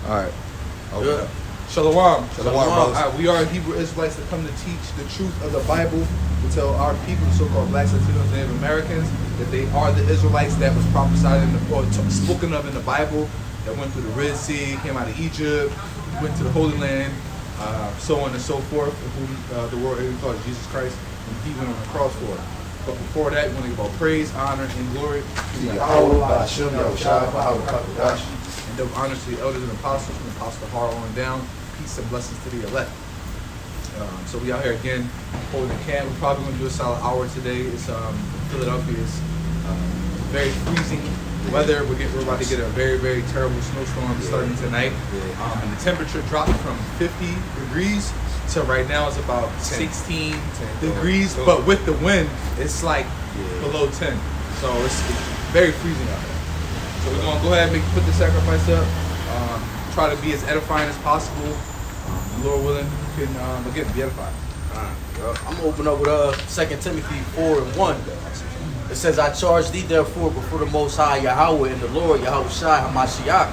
All right. Okay. Shalom. Shalom, All brothers. right, we are Hebrew Israelites that come to teach the truth of the Bible, to tell our people, the so-called blacks, Latinos, Native Americans, that they are the Israelites that was prophesied or spoken of in the Bible, that went through the Red Sea, came out of Egypt, went to the Holy Land, so on and so forth, who the world calls Jesus Christ, and he went on the cross for it. But before that, we want to give all praise, honor, and glory to Yahweh, Ba'ashem, Yahushua, Baha'u'llah, Kakadash, and give honor to the elders and apostles, from the apostle Har on down. Peace and blessings to the elect. So we out here again holding the camp. We're probably going to do a solid hour today. It's Philadelphia is very freezing weather. We're about to get a very, very terrible snowstorm starting tonight. And the temperature dropped from 50 degrees to right now it's about 16 degrees. But with the wind, it's like below 10. So it's very freezing out there. So we're going to go ahead and put the sacrifice up. Try to be as edifying as possible. Lord willing, you can again be edified. I'm gonna open up with 2 Timothy 4:1. It says, I charge thee therefore before the Most High Yahweh and the Lord Yahushua Hamashiach,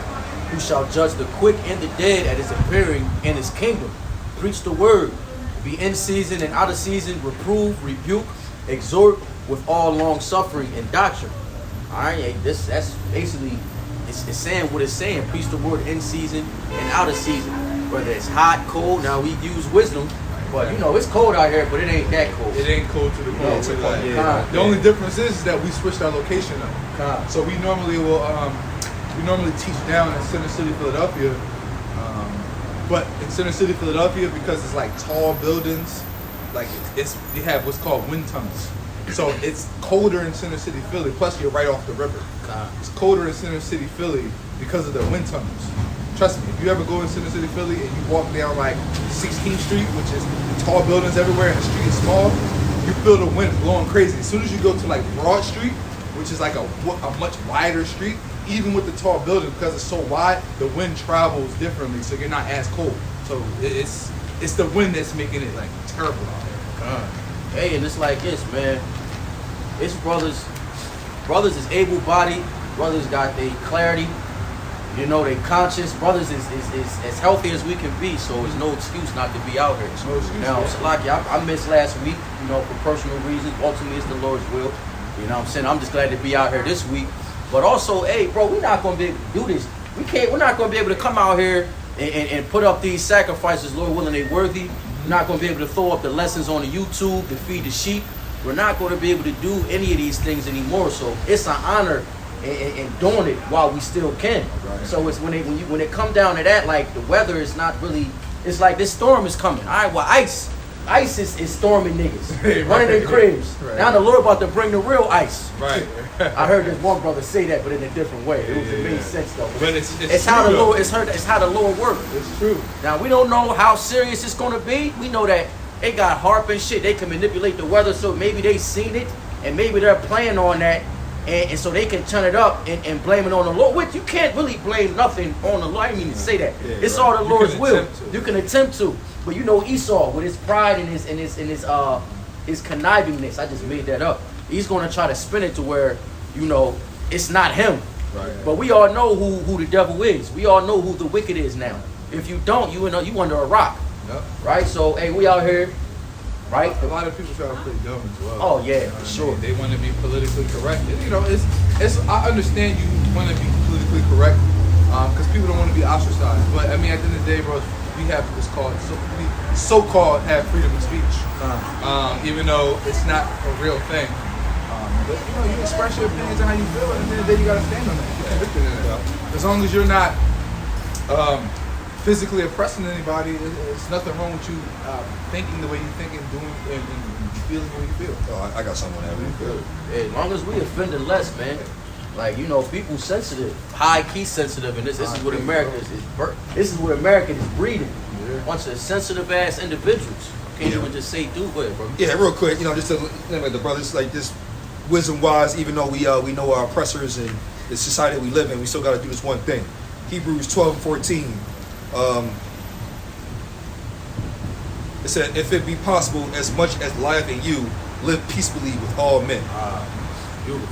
who shall judge the quick and the dead at his appearing in his kingdom. Preach the word, be in season and out of season, reprove, rebuke, exhort with all long suffering and doctrine. All right, that's basically it's saying what it's saying. Preach the word in season and out of season. Whether it's hot, cold, now we use wisdom, but you know it's cold out here, but it ain't that cold. It ain't cold to the cold. The only difference is that we switched our location up. So we normally will teach down in Center City, Philadelphia, but in Center City, Philadelphia, because it's like tall buildings, like you have what's called wind tunnels. So it's colder in Center City, Philly. Plus, you're right off the river. It's colder in Center City, Philly, because of the wind tunnels. Trust me, if you ever go in Center City, Philly, and you walk down like 16th Street, which is tall buildings everywhere, and the street is small, you feel the wind blowing crazy. As soon as you go to like Broad Street, which is like a much wider street, even with the tall buildings, because it's so wide, the wind travels differently, so you're not as cold. So it's the wind that's making it like terrible out here. Hey, and it's like this, man. It's brothers is able-bodied. Brothers got their clarity. You know, they conscious. Brothers is as healthy as we can be, so there's no excuse not to be out here. No excuse. Now, Salaki, I missed last week, you know, for personal reasons. Ultimately, it's the Lord's will. You know what I'm saying? I'm just glad to be out here this week. But also, hey, bro, we're not going to be able to do this. We're not going to be able to come out here and put up these sacrifices, Lord willing, they worthy. We're not going to be able to throw up the lessons on the YouTube to feed the sheep. We're not going to be able to do any of these things anymore. So it's an honor and doing it while we still can. Right. So it's when it come down to that, like the weather is not really. It's like this storm is coming. All right, well, ice is storming niggas, running in cribs. Right. Now the Lord about to bring the real ice. Right. I heard this one brother say that, but in a different way. It made sense though. But it's how the Lord. It's how the Lord works. It's true. Now we don't know how serious it's gonna be. We know that they got harp and shit. They can manipulate the weather, so maybe they seen it, and maybe they're playing on that. And so they can turn it up and blame it on the Lord. Which you can't really blame nothing on the Lord. I didn't mean to say that. Yeah, it's right. All the Lord's will. You can attempt to. But you know Esau, with his pride and his connivingness, I just made that up. He's gonna try to spin it to where, you know, it's not him. Right. But we all know who the devil is. We all know who the wicked is now. If you don't, you under a rock. Yep. Right? So hey, we out here. Right? A lot of people try to play dumb as well. Oh yeah, for sure. They want to be politically correct. You know, it's. I understand you want to be politically correct, because people don't want to be ostracized. But I mean, at the end of the day, bro, we have what's called so-called have freedom of speech, even though it's not a real thing. But you know, you express your opinions and how you feel, and at the end of the day, you gotta stand on that. You're convicted in it. As long as you're not physically oppressing anybody, there's nothing wrong with you thinking the way you think and doing and feeling the way you feel. Oh, I got something on that. As long as we offending less, man. Like, you know, people sensitive, high key sensitive, and this is what America is. This is what America is breeding. Yeah. Bunch of sensitive ass individuals. Can't even just say do it, bro. Yeah, real quick, you know, just to like the brothers, like this wisdom wise, even though we know our oppressors and the society we live in, we still got to do this one thing. Hebrews 12:14. It said, if it be possible, as much as lieth in you, live peaceably with all men. Beautiful.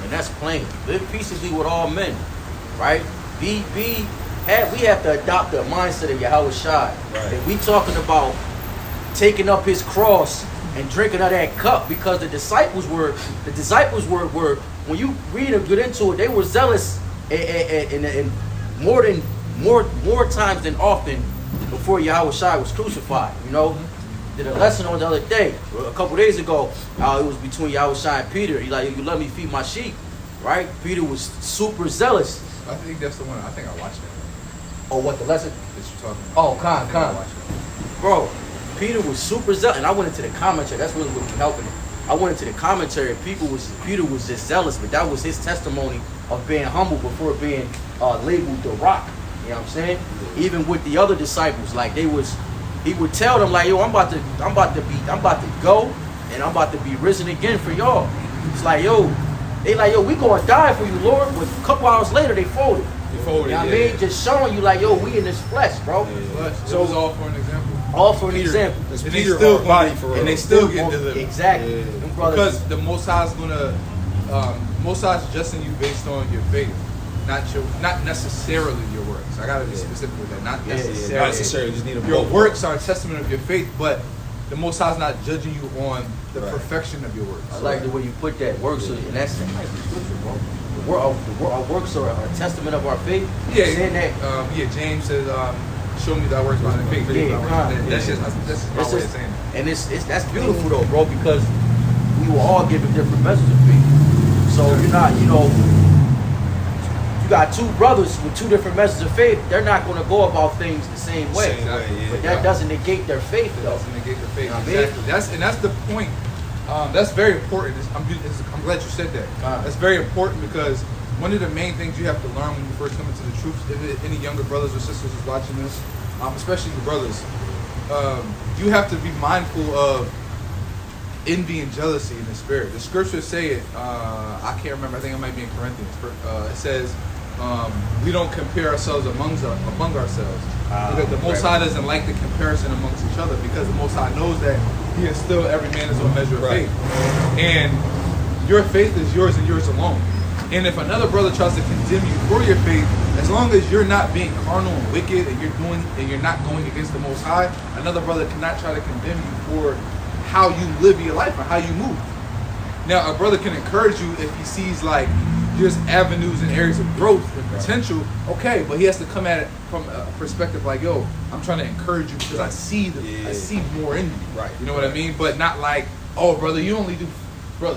And that's plain. Live peaceably with all men. Right? Be we have to adopt the mindset of Yahweh Shai. Right. And we talking about taking up his cross and drinking of that cup, because the disciples were when you read and get into it, they were zealous and more times than often before Yahweh Shai was crucified. You know, did a lesson on the other day, a couple days ago. It was between Yahweh Shai and Peter. He like, you let me feed my sheep, right? Peter was super zealous. I think that's the one. I think I watched that. Oh, what the lesson? That you're talking about. Oh, I think I Khan. watched that. Bro, Peter was super zealous, and I went into the commentary. That's really what was helping him. I went into the commentary, and Peter was just zealous, but that was his testimony of being humble before being labeled the Rock. You know what I'm saying? Even with the other disciples, like he would tell them like, yo, I'm about to go, and I'm about to be risen again for y'all. It's like, yo, they like, yo, we gonna die for you, Lord. But a couple hours later, they folded. You folded, You know what I mean? Just showing you like, yo, we in this flesh, bro. But So- it was all for an example. All for an example. It's And they Peter still our body gonna- for real. and they still get delivered. Exactly. Yeah. Them brothers- Because the Most High is gonna, Most High is adjusting you based on your faith, not necessarily your works. I gotta be specific with that. Not Yeah, necessarily. Not necessarily. Just need a Your both. works are a testament of your faith, but the Most High is not judging you on the Right. perfection of your works. I like the way you put that. Works, and that's the scripture, bro. Our works are a testament of our faith. Yeah, Saying that. James says, "Show me thy works by thy faith." Yeah, That's just my It's way just- of saying it. And it's that's beautiful though, bro, because we will all give a different message of faith. So you're not, you got two brothers with two different messages of faith. They're not going to go about things the same way. Same way, yeah. But that doesn't negate their faith, though. Doesn't negate the faith. You know what I mean? Exactly. That's the point. That's very important. I'm glad you said that. That's very important because one of the main things you have to learn when you first come into the truth, if any younger brothers or sisters is watching this, especially the brothers, you have to be mindful of envy and jealousy in the spirit. The scriptures say it. I can't remember. I think it might be in Corinthians. It says, we don't compare ourselves among ourselves. Because the Most High doesn't like the comparison amongst each other, because the Most High knows that He is still every man is on measure of Right. faith. And your faith is yours and yours alone. And if another brother tries to condemn you for your faith, as long as you're not being carnal and wicked and you're not going against the Most High, another brother cannot try to condemn you for how you live your life or how you move. Now, a brother can encourage you if he sees like there's avenues and areas of growth and potential. Okay, but he has to come at it from a perspective like, yo, I'm trying to encourage you because I see more in you. Right. You know what I mean? But not like, oh, brother, you only do 4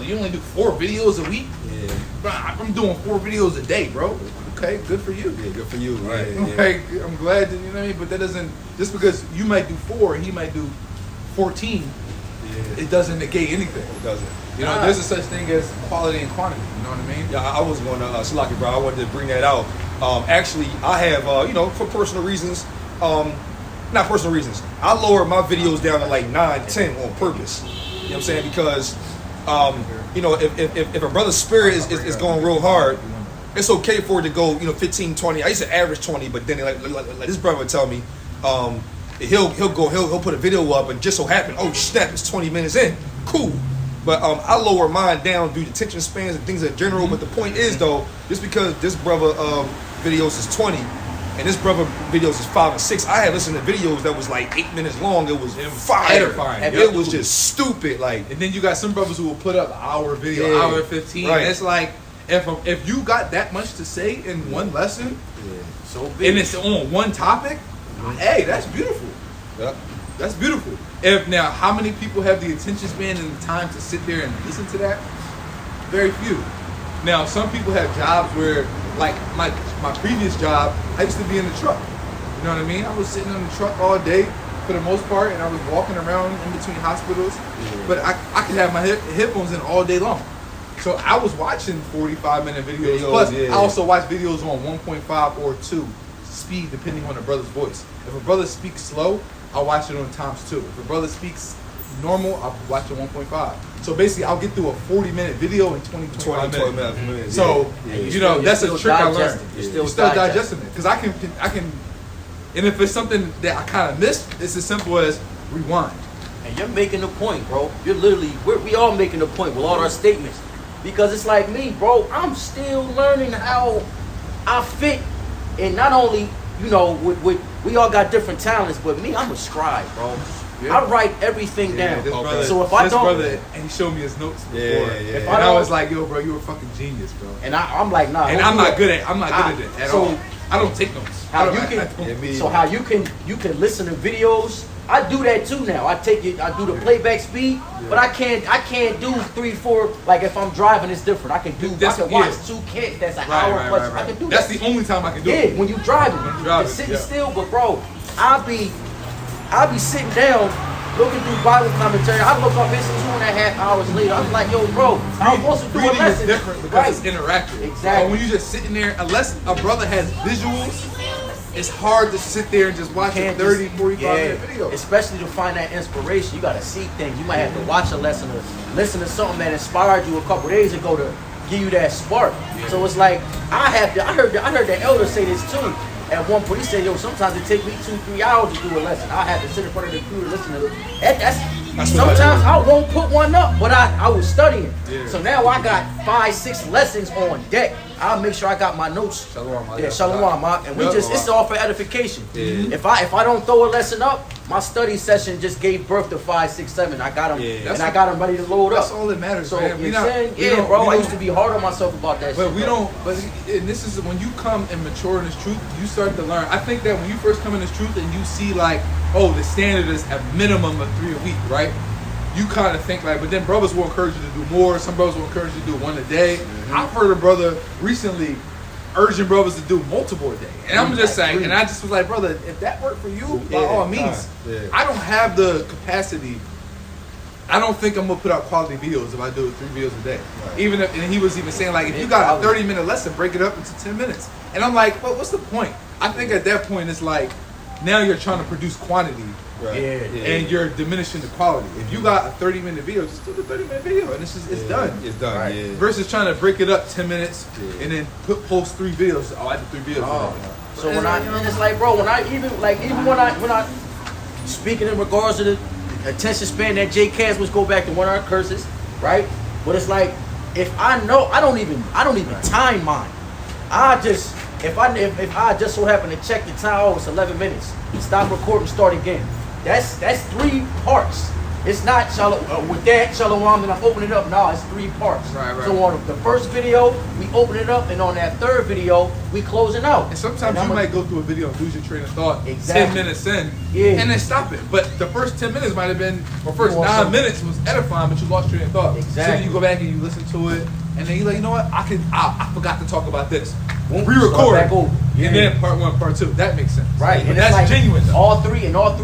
videos a week. Yeah. Bro, I'm doing 4 videos a day, bro. Okay, good for you. Yeah, good for you. Right. Okay, I'm glad that, you know what I mean? But that doesn't, just because you might do 4 and he might do 14, it doesn't negate anything. It doesn't. You know, there's a such thing as quality and quantity. You know what I mean? Yeah, I was going to Salaki, bro. I wanted to bring that out. Actually, I have, for personal reasons, not personal reasons, I lowered my videos down to like 9, 10 on purpose. You know what I'm saying? Because, if a brother's spirit is going real hard, it's okay for it to go, 15, 20. I used to average 20, but then like this brother would tell me, he'll put a video up and just so happen, oh snap, it's 20 minutes in. Cool. But I lower mine down due to attention spans and things in general. But the point is though, just because this brother videos is 20 and this brother videos is 5 and 6, I had listened to videos that was like 8 minutes long. It was fire. edifying. It was just stupid. Like, And then you got some brothers who will put up an hour video, Yeah. hour 15. Right. And it's like, if you got that much to say in one lesson, So big. and it's on one topic, hey, that's beautiful. yeah. That's beautiful. Now, how many people have the attention span and the time to sit there and listen to that? Very few. Now, some people have jobs where, like my previous job, I used to be in the truck. You know what I mean? I was sitting in the truck all day for the most part, and I was walking around in between hospitals. But I could have my headphones in all day long. So I was watching 45-minute videos. Plus, yeah. I also watch videos on 1.5 or 2 speed, depending on the brother's voice. If a brother speaks slow, I'll watch it on ×2. If a brother speaks normal, I'll watch it 1.5. So basically, I'll get through a 40-minute video in 25 minutes. So, Yeah. that's a trick I learned. You're You're still digesting it. Because I can, and if it's something that I kind of missed, it's as simple as rewind. And you're making a point, bro. You're literally, we all making a point with all our statements. Because it's like me, bro. I'm still learning how I fit in not only, you know, we all got different talents, but me, I'm a scribe, bro. Yeah. I write everything down. This brother, So if I this don't, brother, and he showed me his notes before, If and I was like, "Yo, bro, you're a fucking genius, bro." and I'm like, nah. And don't I'm do not that. good at it at so all. I don't take notes. How I don't- you I can, don't- Yeah, me so either. how you can listen to videos. I do that too now. I take it. I do the playback speed, but I can't do 3, 4. Like if I'm driving, it's different. I can do. That's- I can watch yeah. 2 kids. That's an Right, hour right, plus. right, right. I can do That's that. the only time I can do Yeah, it. when you driving, When you driving, sitting yeah. still. But bro, I'll be sitting down, looking through Bible commentary. I look up, it's 2.5 hours later. I'm like, yo, bro, I'm supposed to do a Reading is lesson. different because Right. it's interactive. Exactly. But when you just sitting there, unless a brother has visuals, it's hard to sit there and just watch a Can't 30, just- 45-minute video. Especially to find that inspiration, you gotta see things. You might have to watch a lesson or listen to something that inspired you a couple days ago to give you that spark. So it's like I heard the elder say this too. At one point, he said, "Yo, sometimes it takes me 2, 3 hours to do a lesson. I have to sit in front of the computer listen to it." That's what Sometimes I I won't put one up, but I was studying. Yeah. So now I got 5, 6 lessons on deck. I'll make sure I got my notes. Shalom, Yeah, shalom, Mark. And we Yeah. just, it's all for edification. Yeah. If I don't throw a lesson up, my study session just gave birth to 5, 6, 7. I got them, Yeah. and I got them ready to load That's up. all that matters, So, man. you We know not- what I'm saying? we Yeah, don't- bro, we I don't- used to be hard on myself about that But shit. we bro. don't. But and this is when you come and mature in this truth, you start to learn. I think that when you first come in this truth and you see like, oh, the standard is a minimum of 3 a week, right? You kind of think like, but then brothers will encourage you to do more. Some brothers will encourage you to do 1 a day. I've heard a brother recently urging brothers to do multiple a day, and I'm just saying, and I just was like, brother, if that worked for you, by Yeah, all means. yeah. I don't have the capacity. I don't think I'm gonna put out quality videos if I do 3 videos a day. Right. Even if, and he was even saying like, if you got a 30-minute lesson, break it up into 10 minutes. And I'm like, well, what's the point? I think at that point it's like, now you're trying to produce quantity, Right. Yeah. and you're diminishing the quality. If you got a 30-minute video, just do the 30-minute video, and it's done. It's done. Right. Yeah. Versus trying to break it up 10 minutes Yeah. and then post 3 videos. Oh, I did 3 videos. Oh. today. So when and it's like, bro, when I speaking in regards to the attention span that Jay Cass was go back to one of our curses, right? But it's like, if I know, I don't even time mine. I just if I just so happen to check the time, oh, it's 11 minutes. Stop recording, start again. That's 3 parts. It's not with that shalom, then I'm opening it up. No, it's 3 parts. Right. So on the first video, we open it up, and on that third video, we closing out. And sometimes you might go through a video and lose your train of thought Exactly. 10 minutes in, Yeah. and then stop it. But the first 10 minutes might have been, or first You want 9 something. minutes was edifying, but you lost your train of thought. So Exactly. then you go back and you listen to it, and then you're like, you know what? I forgot to talk about this. Boom, Re-record start back it, over. Yeah. and then part 1, part 2. That makes sense. Right, But and that's it's like genuine though. all three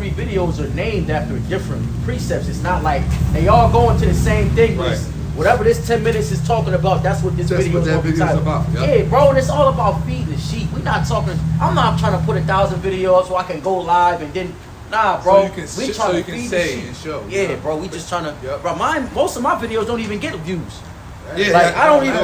videos are named after different precepts. It's not like they all go into the same thing. But it's- Right. whatever this 10 minutes is talking about, that's what this That's video what that gonna be video's titled. about, yeah. Yeah, bro, and it's all about feeding the sheep. We're not talking. I'm not trying to put 1,000 videos so I can go live and then. Nah, bro. you can we sh- trying so to you can feed say the sheep. and show, Yeah, yeah. bro. We just trying to. Yep. Bro, most of my videos don't even get views. Yeah, Like I don't even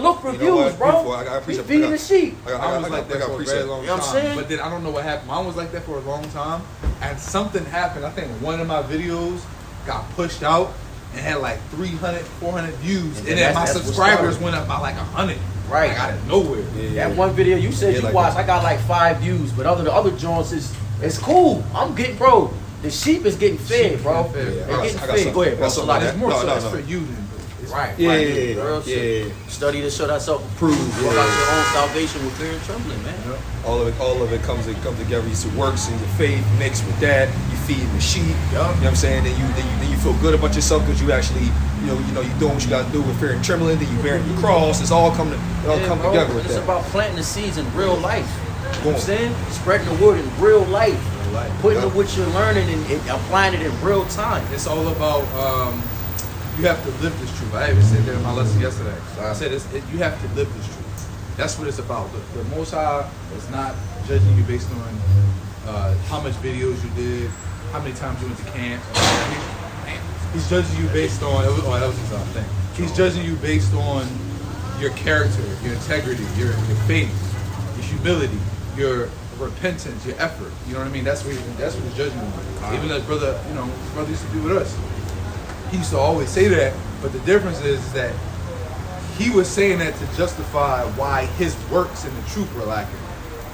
look for you know what? views, bro. Beautiful. I We appreciate- feeding the sheep. I was like that for a very long You know what I'm time. saying? But then I don't know what happened. Mine was like that for a long time. And something happened. I think one of my videos got pushed out and had like 300, 400 views. And And then then my that's what subscribers started. went up by like 100. Right. Like out of nowhere. Yeah. That one video you said Yeah, you like watched, that. I got like 5 views, but the other joints is it's cool. I'm getting, bro. The sheep is getting fed, Sheep bro. getting fed. They're I got getting something- fed. Go ahead, bro. got something Like, like It's more No, so no, it's no. for you than it's Right. Yeah, right. yeah, Real yeah. shit. Study to show thyself approved. Yeah. Work out your own salvation with fear and trembling, man. All of it comes together. You works in your faith mixed with that. You feed the sheep. You know what I'm saying? Then you feel good about yourself because you actually you doing what you got to do with fear and trembling. Then you bearing your cross. It's all coming Yeah, come bro, together with it's that. about planting the seeds in real life. You know what Boom. I'm saying? Spreading the word in real life. life. Putting Yeah. what you're learning and applying it in real time. It's all about you have to live this truth. I even said that in my lesson yesterday. I said you have to live this truth. That's what it's about. The Most High is not judging you based on how much videos you did, how many times you went to camp. He's judging you based on that was his thing. He's judging you based on your character, your integrity, your faith, your humility, your repentance, your effort. You know what I mean? That's what he's judging you on. Even as brother used to be with us. He used to always say that, but the difference is that he was saying that to justify why his works in the truth were lacking.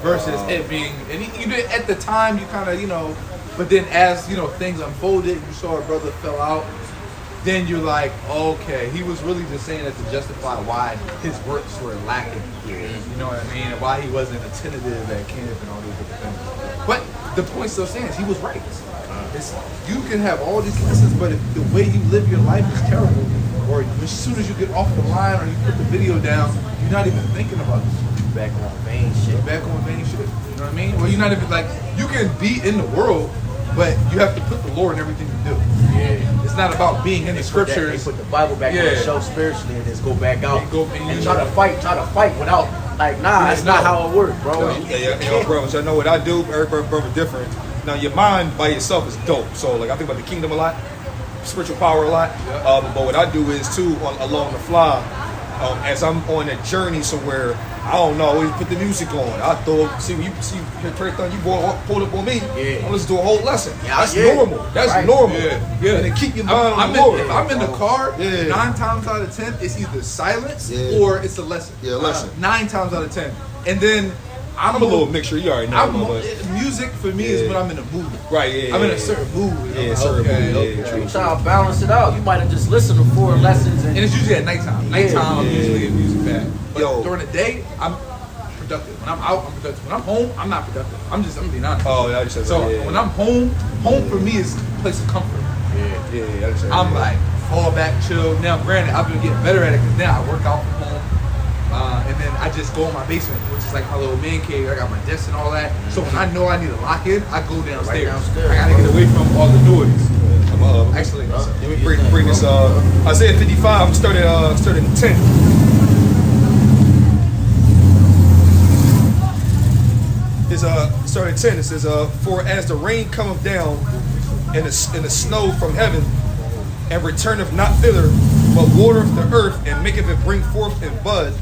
versus it being. And you did at the time, you kind of, you know, but then as, you know, things unfolded, you saw a brother fell out. Then you're like, okay, he was really just saying that to justify why his works were lacking. You know what I mean? And why he wasn't attentive at camp and all these different things. But the point still stands, he was right. You can have all these lessons, but if the way you live your life is terrible, or as soon as you get off the line or you put the video down, you're not even thinking about it. Back on vain shit. Back on vain shit. You know what I mean? Well, you're not even like, you can be in the world, but you have to put the Lord in everything you do. Yeah. It's not about being in the scriptures. They put the Bible back on the shelf spiritually and just go back out and try to fight without, like, nah, that's not how it works, bro. Yeah, bro. So I know what I do. Every brother different. Now your mind by itself is dope. So like I think about the kingdom a lot, spiritual power a lot. But what I do is too along the fly, as I'm on a journey somewhere. I don't know. I always put the music on. I see when you pulled up on me. Yeah. I'm listening to a whole lesson. Yeah, That's normal. That's right. normal. Yeah. And then keep your mind on the Lord. If I'm in the car, Yeah. 9 times out of 10, it's either silence Yeah. or it's a lesson. Yeah, lesson. 9 times out of 10. And then I'm a little mixture. You already know. Music for me is when I'm in a mood. Right, yeah. I'm in a certain mood. Yeah, certain mood. Yeah, You try to balance it out. You might have just listened to 4 lessons And it's usually at nighttime. Nighttime, I'm usually in music bad. But during the day, I'm productive. When I'm out, I'm productive. When I'm home, I'm not productive. I'm being honest. Oh, yeah, I just said So that. when I'm home for me is a place of comfort. Yeah, I just said I'm like, fall back, chill. Now, granted, I've been getting better at it because now I work out from home. And then I just go in my basement, which is like my little man cave. I got my desk and all that. So when I know I need to lock in, I go downstairs. Right downstairs. I gotta get away from all the noise. Actually, let me bring this Isaiah 55. I'm starting 10. It's starting 10. It says, "For as the rain cometh down and the snow from heaven, and returneth not thither, but watereth the earth and maketh it bring forth and bud,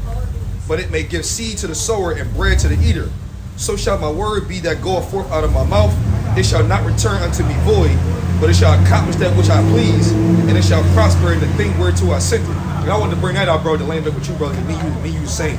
but it may give seed to the sower and bread to the eater. So shall my word be that goeth forth out of my mouth. It shall not return unto me void, but it shall accomplish that which I please, and it shall prosper in the thing whereto I sent it." And I wanted to bring that out, bro, to land up with you, brother. Me, you same.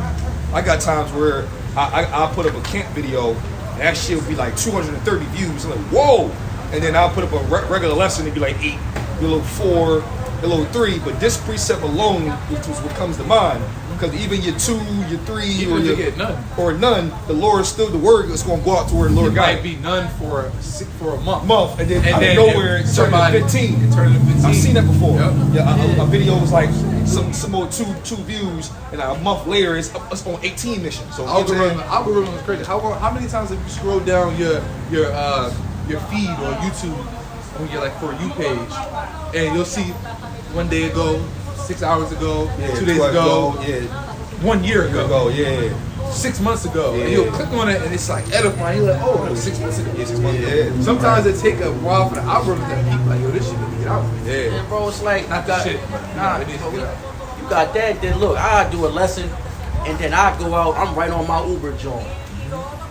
I got times where I put up a camp video, and that shit would be like 230 views. I'm like, whoa! And then I'll put up a regular lesson, it'd be like 8, a little 4, a little 3. But this precept alone, which is what comes to mind, because even your 2, your 3, Even or if your you get none. or none, the Lord is still the word is going to go out to where the Lord It got might be none for a month. and then out of nowhere it's turning to 15. It turned to 15. I've seen that before. Yep. Yeah, a video was like some more two views, and a month later it's on 18 missions. So Algorithm is crazy. How many times have you scrolled down your feed on YouTube when you're like For You page, and you'll see 1 day ago, 6 hours ago, 2 days ago, 1 year ago, 6 months ago, and you'll click on it and it's like edifying. You're like, oh, it was 6 months ago. Sometimes it take a while for the algorithm to peep like, yo, this shit need to get out. And bro, it's like Not the shit. Nah, It needs to get out. you got that. Then look, I do a lesson, and then I go out. I'm right on my Uber joint.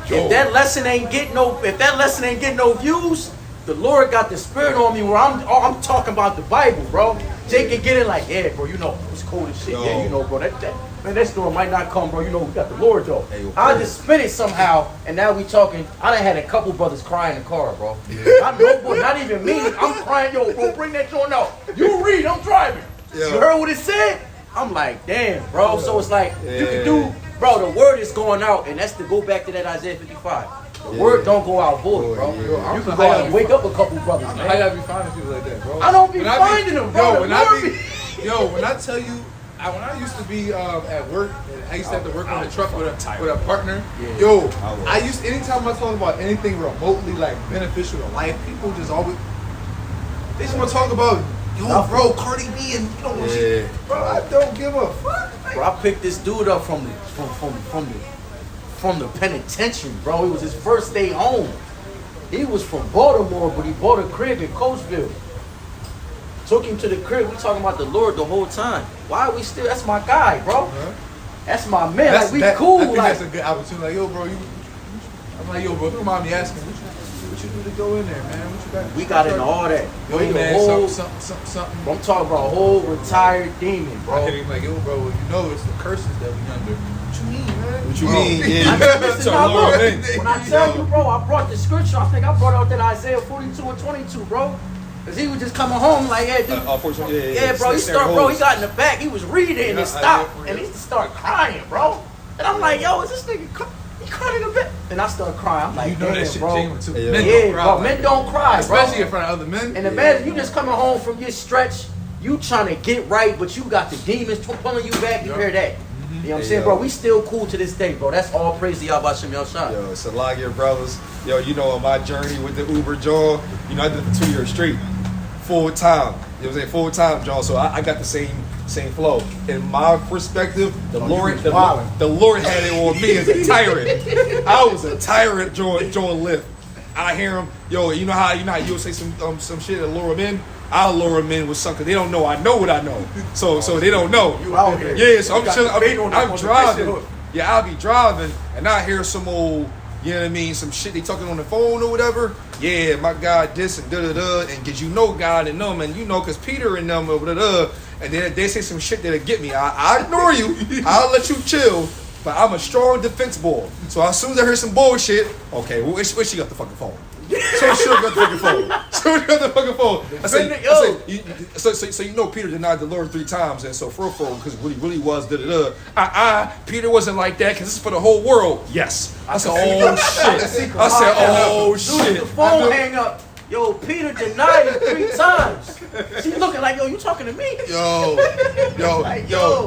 If that lesson ain't getting no views, the Lord got the spirit on me where I'm talking about the Bible, bro. Jake can get it like, yeah, bro, you know, it's cold as shit. Yo. Yeah, you know, bro, that storm might not come, bro. You know, we got the Lord, though. Hey, yo, I just spin it somehow, and now we talking. I done had a couple brothers crying in the car, bro. Not even me. I'm crying, yo, bro, bring that joint out. You read, I'm driving. Yeah. You heard what it said? I'm like, damn, bro. So it's like, you can do, bro, the word is going out, and that's to go back to that Isaiah 55. The word don't go out void, bro. You can go out and wake up a couple brothers, man. I gotta be finding people like that, bro. I don't be finding them, bro. When I tell you, when I used to be at work, and I used to have to work on the truck with a partner. Yo, I used anytime I talk about anything remotely like beneficial to life, people just always they just want to talk about bro, Cardi B and you know what she, bro. I don't give a fuck. Bro, I picked this dude up from the penitentiary, bro. It was his first day home. He was from Baltimore, but he bought a crib in Coatesville. Took him to the crib. We talking about the Lord the whole time. Why are we still? That's my guy, bro. That's my man. Like, we cool. I think Like, that's a good opportunity. Like, yo, bro, I'm like, yo, bro, don't mind me asking, what you do to go in there, man? What you got? we got into all that. Yo, Bro, man, the whole, something. I'm talking about a whole retired demon, I bro. hit him like, yo, bro, you know it's the curses that we under. What you mean, man? What you Bro. mean? Yeah. Listen, So, now Lord, look, man. when I tell you, bro, I brought the scripture. I think I brought out that Isaiah 42 and 22, bro. Cause he was just coming home like, yeah, dude. Unfortunately, Yeah, bro, he Sarah bro, he Holmes. got in the back, he was reading and Yeah, it stopped, Isaiah and he started crying, bro. And I'm like, yo, is this nigga he crying in the back? And I started crying. I'm like, You know that damn, shit bro. genuine too. Yeah. Men Yeah, don't cry bro, like men that. don't cry, bro. Especially in front of other men. And imagine you just coming home from your stretch, you trying to get right, but you got the demons pulling you back. You Yep. hear that? You know what I'm saying, yo. bro? We still cool to this day, bro. That's all praise to Yahweh Shem Yahshua. Yo, Salagia brothers. Yo, you know, on my journey with the Uber John, you know, I did it for 2 years straight. Full time. You know what I'm saying? Full time, John. So I got the same flow. In my perspective, the Lord had it on me as a tyrant. I was a tyrant, John Lyft. I hear him, yo, you know how you'll say some shit to lure them in? I'll lure them in with something. They don't know I know what I know. So they don't know. You out here. Yeah, so I'm You got chilling. the bait on I'm the driving. fishing hook. Yeah, I'll be driving and I hear some old, you know what I mean, some shit they talking on the phone or whatever. Yeah, my God, this and da-da-da. And cause you know God and them, and you know, cause Peter and them, da-da-da. And then they say some shit that'll get me. I ignore you. I'll let you chill. But I'm a strong defense ball. So as soon as I hear some bullshit, okay, well, where she got the fucking phone? So she got the fucking phone. So she got the fucking phone. So you know Peter denied the Lord 3 times, and so for because it really was da-da-da. Peter wasn't like that because this is for the whole world. Yes. I said, oh shit. I said, oh shit. The phone hang up. Yo, Peter denied it 3 times. She looking like, yo, you talking to me? Yo,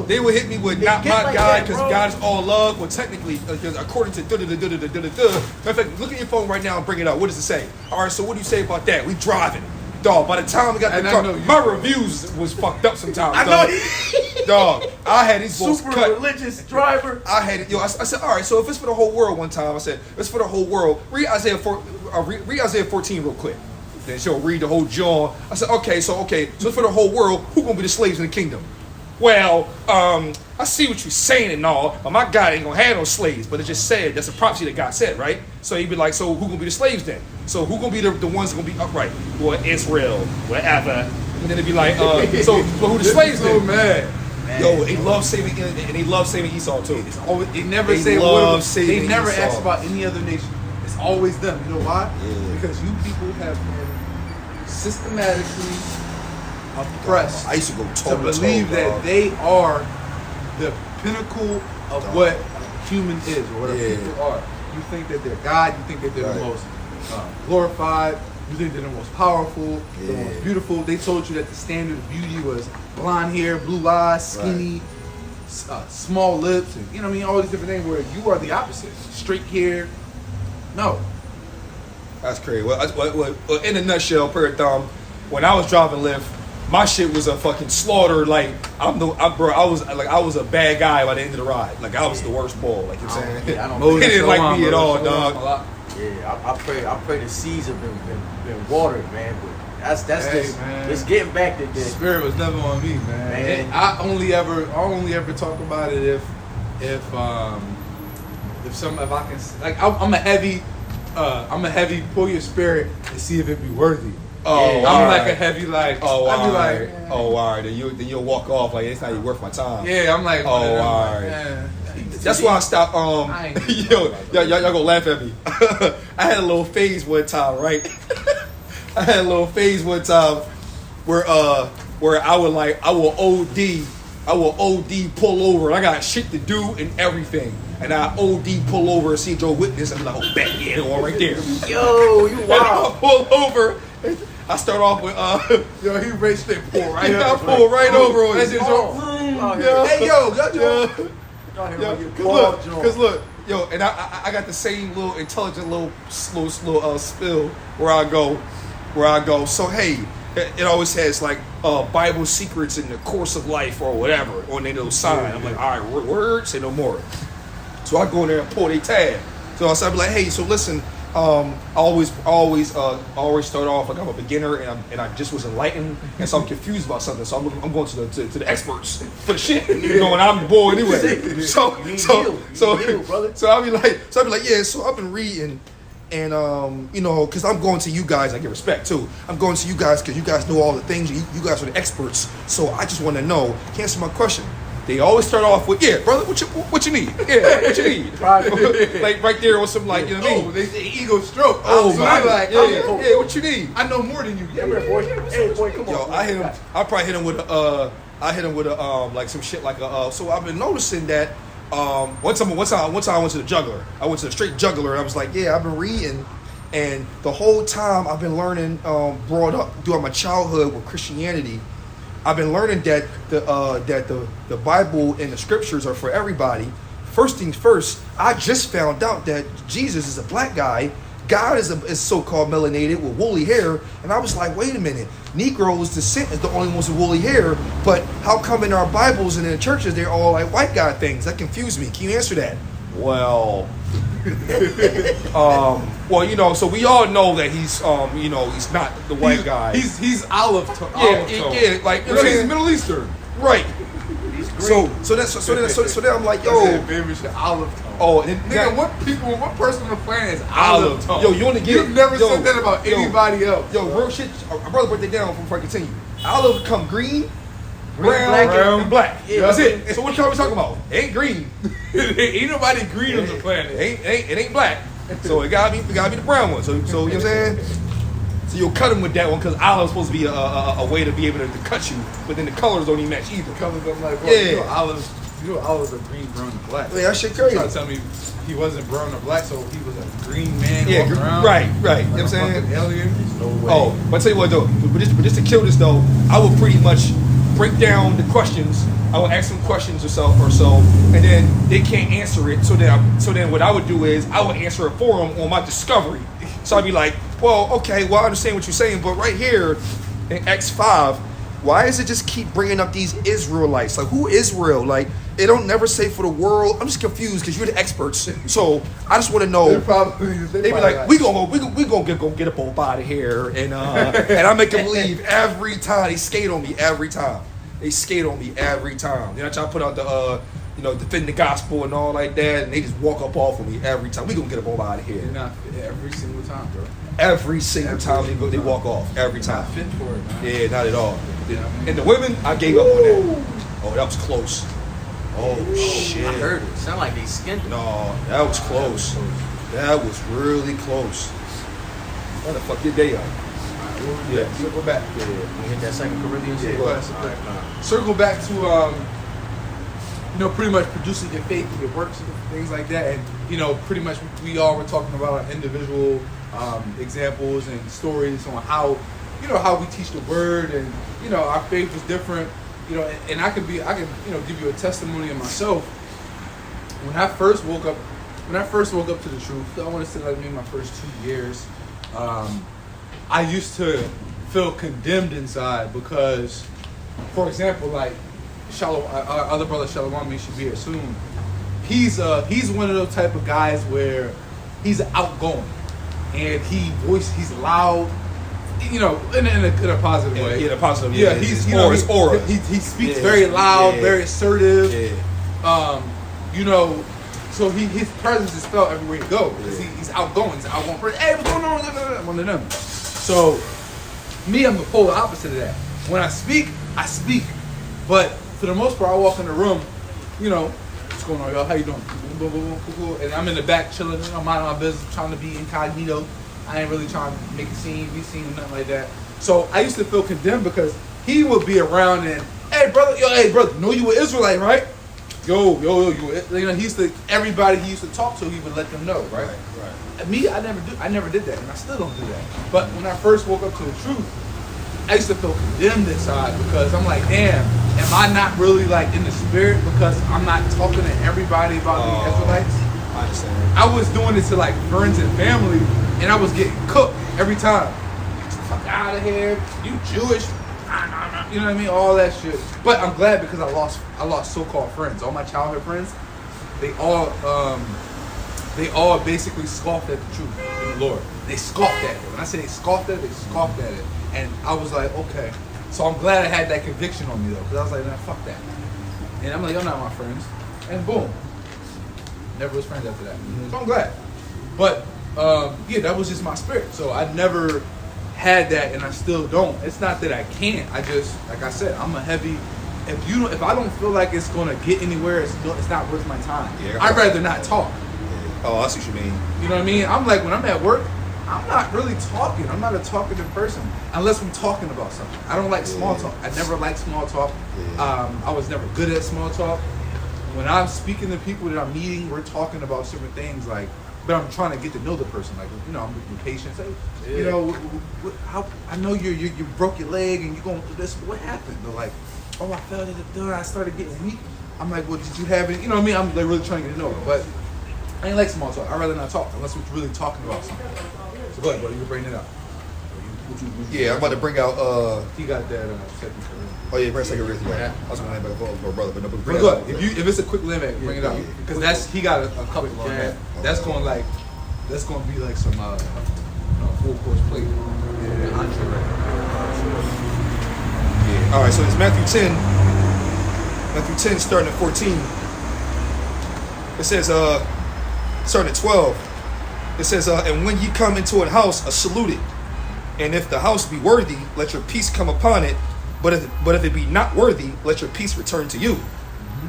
they would hit me with not get my like God that, because bro. God is all love. Well, technically, according to da-da-da-da-da-da-da-da. Matter of fact, look at your phone right now and bring it up. What does it say? All right, so what do you say about that? We driving. Dog, by the time we got the And I car, know you- my reviews was fucked up sometimes, I dog. know. Dog, I had these boys Super cut. religious driver. I had it. Yo, I said, all right. So if it's for the whole world, one time I said, it's for the whole world. Read Isaiah 14 real quick. Then she'll read the whole John. I said, okay. So it's for the whole world. Who gonna be the slaves in the kingdom? Well, I see what you're saying and all, but my God ain't gonna have no slaves. But it just said that's a prophecy that God said, right? So he'd be like, so who gonna be the slaves then? So who gonna be the ones that gonna be upright? Well, Israel, whatever. And then it'd be like, so but who the slaves So then? mad. Yo, they love saving, and they love saving Esau too. It's always, they never They say love what. They saving never Esau. ask about any other nation. It's always them. You know why? Yeah. Because you people have been systematically oppressed I used to go to toe believe that they are the pinnacle of what human is or what Yeah. people are. You think that they're God. You think that they're the Right. most glorified. You think they're the most powerful, the Yeah. most beautiful. They told you that the standard of beauty was blonde hair, blue eyes, skinny, small lips, and you know what I mean, all these different things. Where you are the opposite, straight hair. No, That's crazy. Well, in a nutshell, per thumb, when I was driving Lyft, my shit was a fucking slaughter. Like I was a bad guy by the end of the ride. Like I was the worst ball. Like you're saying, I don't they didn't like me at all, dog. Yeah, I pray the seeds have been watered, man. But that's Hey, just man. it's getting back to The this. spirit was never on me, man. Man. I only ever talk about it if if I can like I'm a heavy pull your spirit and see if it be worthy. Oh, Yeah. I'm all like right. a heavy like. Oh, I'd be all like, right. Oh, all right. Then you'll walk off like it's not even worth my time. yeah, I'm like. Oh, one of them, all like, right. eh. That's why I stopped. I ain't Y'all gonna laugh at me. I had a little phase one time, right? I had a little phase one time where I will OD pull over. I got shit to do and everything, and I OD pull over and see Joe Witness. I'm like, oh, bet yeah, the one right there. Yo, you And I wild. pull over. I start off with Yo, he raced it pull right I up. pull right over on That's you. his own. Yeah. Hey yo, y'all Yeah. Yeah, Cause look, yo, and I got the same little intelligent little spill where I go. So hey, it always has like Bible secrets in the course of life or whatever on their little sign. I'm like, all right, word, say no more. So I go in there and pull their tab. So I be like, hey, so listen, I always start off like I'm a beginner and I just was enlightened and so I'm confused about something. So I'm going to the experts for the shit. You know, and I'm bored anyway. So I'll be like, yeah. So I've been reading. And you know, because I'm going to you guys, I get respect too. I'm going to you guys because you guys know all the things. You guys are the experts. So I just want to know. Answer my question. they always start off with, yeah, brother, what you need? Yeah, what you need? Like right there or something like, you know what I mean? Oh, they say ego stroke. Oh, so my I'm like, yeah, what you need? I know more than you. Yeah, boy. Hey, boy, come on. Yo, I hit him. I probably hit him with a like some shit like a. So I've been noticing that one time I went to the juggler. I went to the straight juggler, and I was like, yeah, I've been reading, and the whole time I've been learning, brought up throughout my childhood with Christianity. I've been learning that the Bible and the scriptures are for everybody. First things first, I just found out that Jesus is a black guy. God is so-called melanated with woolly hair. And I was like, wait a minute. Negroes' descent is the only ones with woolly hair. But how come in our Bibles and in the churches, they're all like white guy things? That confused me. Can you answer that? Well, so we all know that he's, he's not the white guy. He's olive tone. Yeah, like, you know, he's Middle Eastern. Right. He's green. So then I'm like, yo. Baby, olive tone. Oh, Nigga, what person on the planet is olive tone? Yo, you want to get? You've never said that about anybody else. Yo, real shit. My brother break it down before I continue. Olive come green, black, brown, and black. Yeah, that's it. So what color we talking about? It ain't green. Ain't nobody green on the planet. It ain't black. So it gotta be the brown one. So you know what I'm saying? So you'll cut him with that one because olive's supposed to be a way to be able to cut you, but then the colors don't even match either. Colors, I'm like, bro, Yeah. you know olives are green, brown, and black. Yeah, that shit crazy. Trying to tell me he wasn't brown or black, so he was a green man Yeah, walking around. right. You Like know what I'm a saying? fucking alien. No way. Oh, but I tell you what though, but just to kill this though, I would pretty much break down the questions. I would ask them questions or so, and then they can't answer it. So then what I would do is I would answer it for them on my discovery. So I'd be like, well, okay, well I understand what you're saying, but right here in X5, why does it just keep bringing up these Israelites? Like, who Israel? Like, it don't never say for the world. I'm just confused because you're the experts. So I just want to know. They be like, we gonna get up on out of here, and I make them leave every time. They skate on me every time. They skate on me every time. Then I try to put out the defend the gospel and all like that, and they just walk up off of me every time. We gonna get up on out of here. You're not fit every single time, bro. Every single time they walk off. Every time. Not fit for it, man. Yeah, not at all. Yeah, I mean, And the women, I gave up on that. Oh, that was close. Oh shit. I heard it. Sound like they skinned it. No, that was close. That was really close. How the fuck did they up? Yeah. Circle back. We hit that second Corinthians. Yeah, Yeah, go ahead. Circle back to pretty much producing your faith, your works, and things like that, and pretty much we all were talking about our individual examples and stories on how we teach the word, and our faith was different, and I can give you a testimony of myself. When I first woke up to the truth, I want to say like maybe my first 2 years, I used to feel condemned inside because, for example, like Shalom, our other brother Shalom, he should be here soon. He's one of those type of guys where he's outgoing and he's loud, in a positive way. Yeah, in a positive way. Yeah, his aura. He speaks very loud, very assertive. Yeah. So his presence is felt everywhere he goes. He's outgoing. He's an outgoing person. Hey, what's going on? One of them. So me, I'm the polar opposite of that. When I speak, but for the most part, I walk in the room, what's going on, y'all? How you doing? Boom, boom, boom, cool. And I'm in the back chilling, minding my business, trying to be incognito. I ain't really trying to make a scene, be seen, or nothing like that. So I used to feel condemned because he would be around and, hey brother, know you were Israelite, right? Yo, he used to, everybody he used to talk to, he would let them know, right? Right. Me, I never did that, and I still don't do that. But when I first woke up to the truth, I used to feel condemned inside because I'm like, damn, am I not really like in the spirit because I'm not talking to everybody about the Israelites? I understand. I was doing it to like friends and family, and I was getting cooked every time. Get the fuck out of here, you Jewish. Nah. You know what I mean? All that shit. But I'm glad because I lost so-called friends. All my childhood friends, they all basically scoffed at the truth in the Lord. They scoffed at it. When I say they scoffed at it. And I was like, okay. So I'm glad I had that conviction on me though, because I was like, nah, fuck that. And I'm like, you're not my friends. And boom. Never was friends after that. So I'm glad. But that was just my spirit. So I never had that, and I still don't. It's not that I can't. I just, like I said, I'm a heavy if I don't feel like it's gonna get anywhere, it's not worth my time. Yeah, I'd rather not talk. Oh, I see what you mean. You know what I mean? I'm like, when I'm at work, I'm not really talking. I'm not a talkative person unless we're talking about something. I don't like small talk. I never liked small talk. I was never good at small talk. When I'm speaking to people that I'm meeting, we're talking about certain things like, but I'm trying to get to know the person. Like, you know, I'm with patients. Hey, you know, how I know you broke your leg and you're going through this. What happened? They're like, oh, I fell to the door. I started getting weak. I'm like, well, did you have it? You know what I mean? I'm like really trying to get to know them. But I ain't like small talk. I'd rather not talk unless we're really talking about something. So go ahead, bro. You can bring it up. Yeah, I'm about to bring out. He got that second career. Oh yeah, bring second race. Yeah. I was gonna name back my brother, but no, Bring it up. If it's a quick limit, bring it up. Because he got a couple on that. That's going to be like some full course plate. Yeah, entree right Yeah. All right, so it's Matthew 10. Matthew 10, starting at 14. It says, starting at 12. It says, and when ye come into an house, salute it. And if the house be worthy, let your peace come upon it. But if it be not worthy, let your peace return to you.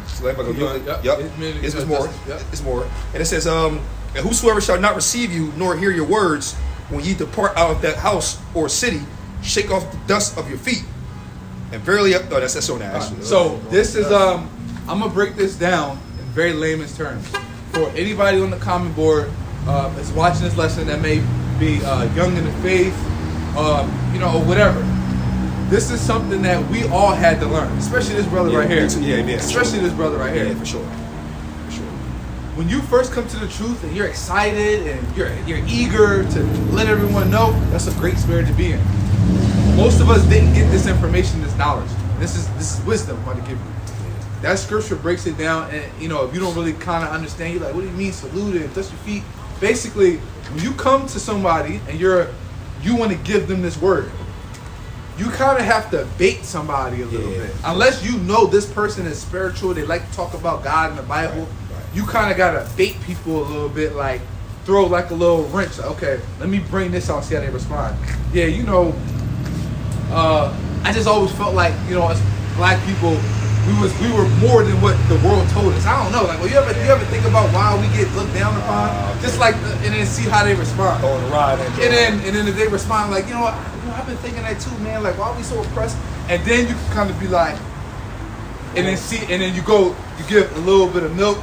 So everybody go do it. Yep. It's more. Yep. It's more. And it says, and whosoever shall not receive you, nor hear your words, when ye depart out of that house or city, shake off the dust of your feet. And verily, that's on that. Actually. So this is I'm gonna break this down in very layman's terms for anybody on the comment board that's watching this lesson that may be young in the faith, you know, or whatever. This is something that we all had to learn, especially this brother right here. Yeah. Especially this brother right here. Yeah, for sure. When you first come to the truth and you're excited and you're eager to let everyone know, that's a great spirit to be in. Most of us didn't get this information, this knowledge. This is wisdom I'm about to give you. That scripture breaks it down, and you know, if you don't really kind of understand, you're like, what do you mean salute and touch your feet? Basically, when you come to somebody and you want to give them this word, you kind of have to bait somebody a little bit. Unless you know this person is spiritual, they like to talk about God in the Bible, you kind of got to bait people a little bit, like throw like a little wrench. Like, okay, let me bring this out, see how they respond. Yeah, you know, I just always felt like, you know, as black people, we were more than what the world told us. I don't know. Like, well, you ever think about why we get looked down upon? Just like, and then see how they respond. On the ride, and then if they respond like, you know what, I've been thinking that too, man. Like, why are we so oppressed? And then you can kind of be like, and then see, and then you give a little bit of milk.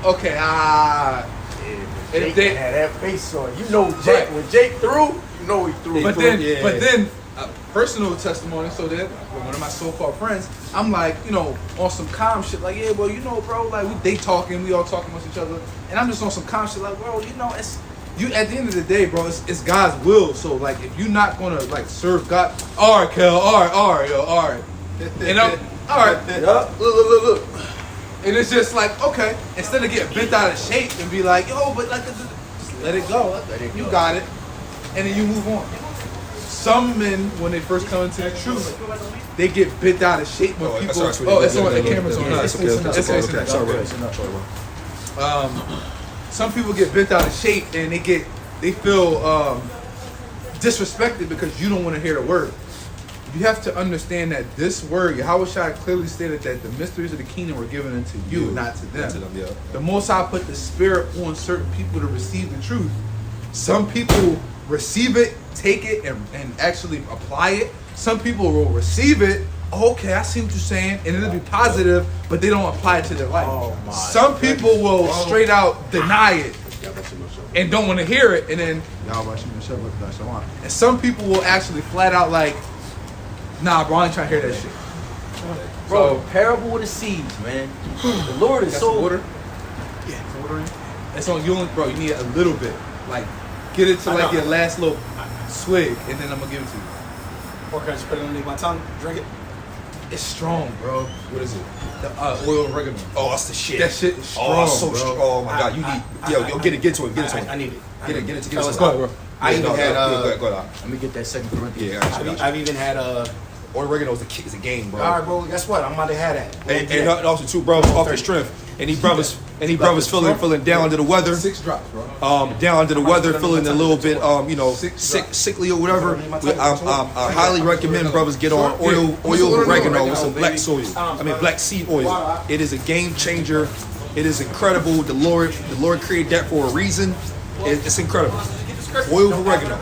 Okay, And if they had that face on, you know, Jake, when Jake threw, you know he threw. But then, personal testimony. So that one of my so-called friends, I'm like, you know, on some calm shit, like, yeah, well, you know, bro, like we all talking amongst each other, and I'm just on some calm shit, like, bro, you know, it's you. At the end of the day, bro, it's God's will. So like, if you're not gonna like serve God, all right, Kel, all right, you know, all right, Look. and it's just like, okay, instead of getting bent out of shape and be like, yo, but like, just let it go. You got it, and then you move on. Some men, when they first come into the truth, they get bent out of shape when people. It's on. The camera's on. It's okay. Some people get bent out of shape and they feel disrespected because you don't want to hear the word. You have to understand that this word, Yahushua clearly stated that the mysteries of the kingdom were given unto you, not to them. The Most High put the Spirit on certain people to receive the truth. Some people receive it, take it, and actually apply it. Some people will receive it. Okay, I see what you're saying, and it'll be positive, but they don't apply it to their life. Some people will straight out deny it and don't want to hear it, and then and some people will actually flat out like, nah, bro, I ain't trying to hear that shit. Bro, the parable of the seeds, man. The Lord is so. Water? Yeah, it's water. It's on you, only, bro. You need a little bit, like get it to like your last little swig, and then I'm gonna give it to you. Or can I just put it underneath my tongue, drink it? It's strong, bro. What is it? The oil oregano. Oh, that's the shit. That shit is strong, Oh, so bro. strong. Oh my god, you need. Yo, get it to it. I need it. Get it to Let's it. go, bro. I even had Go ahead. Let me get that second Corinthians. Yeah, I've even had oregano is a game, bro. all right, bro. Guess what? I'm about to have that. And also too, bro, off his strength. And these brothers Any brothers feeling down under the weather, 6 drops, bro. down under the weather, feeling a little bit, sickly or whatever, I highly recommend brothers get on oil of oregano with some black black seed oil. It is a game changer. It is incredible. The Lord created that for a reason. It's incredible. Oil of oregano.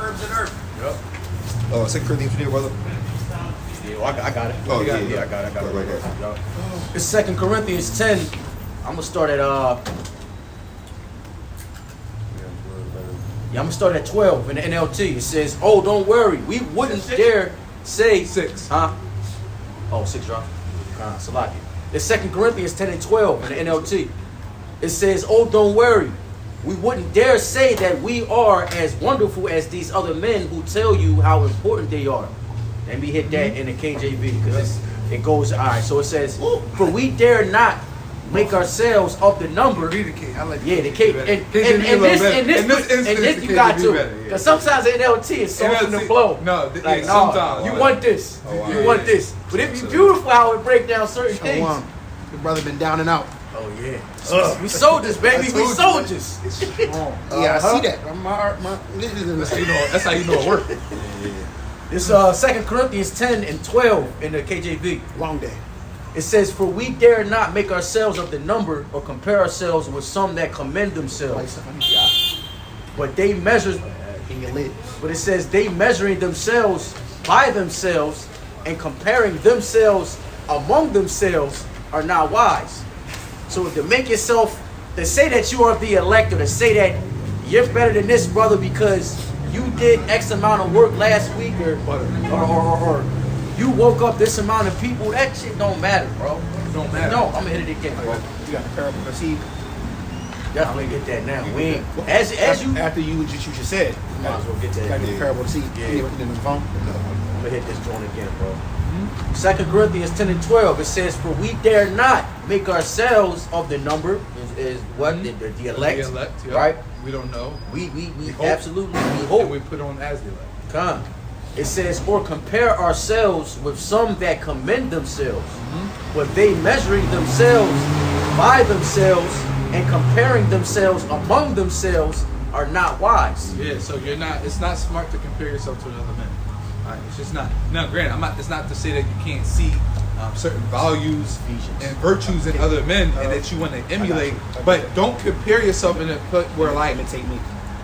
Yep. 2 Corinthians, you there, brother? Yeah, well, I got it. Oh, yeah. I got it. Right. Yep. It's 2 Corinthians 10. I'm gonna start at I'm gonna start at 12 in the NLT. It says, "Oh, don't worry, we wouldn't dare say 6. huh? Oh, 6 drop. Salaki. It's 2 Corinthians 10 and 12 in the NLT. It says, "Oh, don't worry, we wouldn't dare say that we are as wonderful as these other men who tell you how important they are." Let me hit that in the KJV because it goes all right. So it says, "For we dare not make ourselves of the number." Read the King. I like Yeah, the K. And KJV a little better. In this instance, you the got KJV to. better, yeah. Because sometimes the NLT is soften the NLT blow. no, Like, yeah, no, sometimes. you want this. wow. You want this. But if you beautiful how it break down certain things. Shalom. Your brother been down and out. Oh yeah. We soldiers, baby. We soldiers. Yeah, I see that. That's how you know it works. It's 2 Corinthians 10 and 12 in the KJV. Long day. It says, "For we dare not make ourselves of the number or compare ourselves with some that commend themselves. But they measure In your lid. But it says they measuring themselves by themselves and comparing themselves among themselves are not wise." So to make yourself, to say that you are the elect, or to say that you're better than this brother because you did X amount of work last week, or you woke up this amount of people, that shit don't matter, bro. Don't matter. No, I'm gonna hit it again, bro. You got the parable of the seed. Definitely get that now. We ain't, as you After you just said. might as well get that. You got the parable of the seed. Yeah. You put it in the phone. I'm gonna hit this joint again, bro. 2 Corinthians 10 and 12, it says, "For we dare not make ourselves of the number," is what? The elect, The elect, yeah. right? We don't know. We hope. absolutely, we And hope. we put on as the elect. Come. It says, "Or compare ourselves with some that commend themselves, but they measuring themselves by themselves and comparing themselves among themselves are not wise." Yeah, so it's not smart to compare yourself to another man. Alright, it's just not. Now, granted, it's not to say that you can't see certain values and virtues in other men and that you want to emulate, but don't compare yourself in a put where like Imitate me.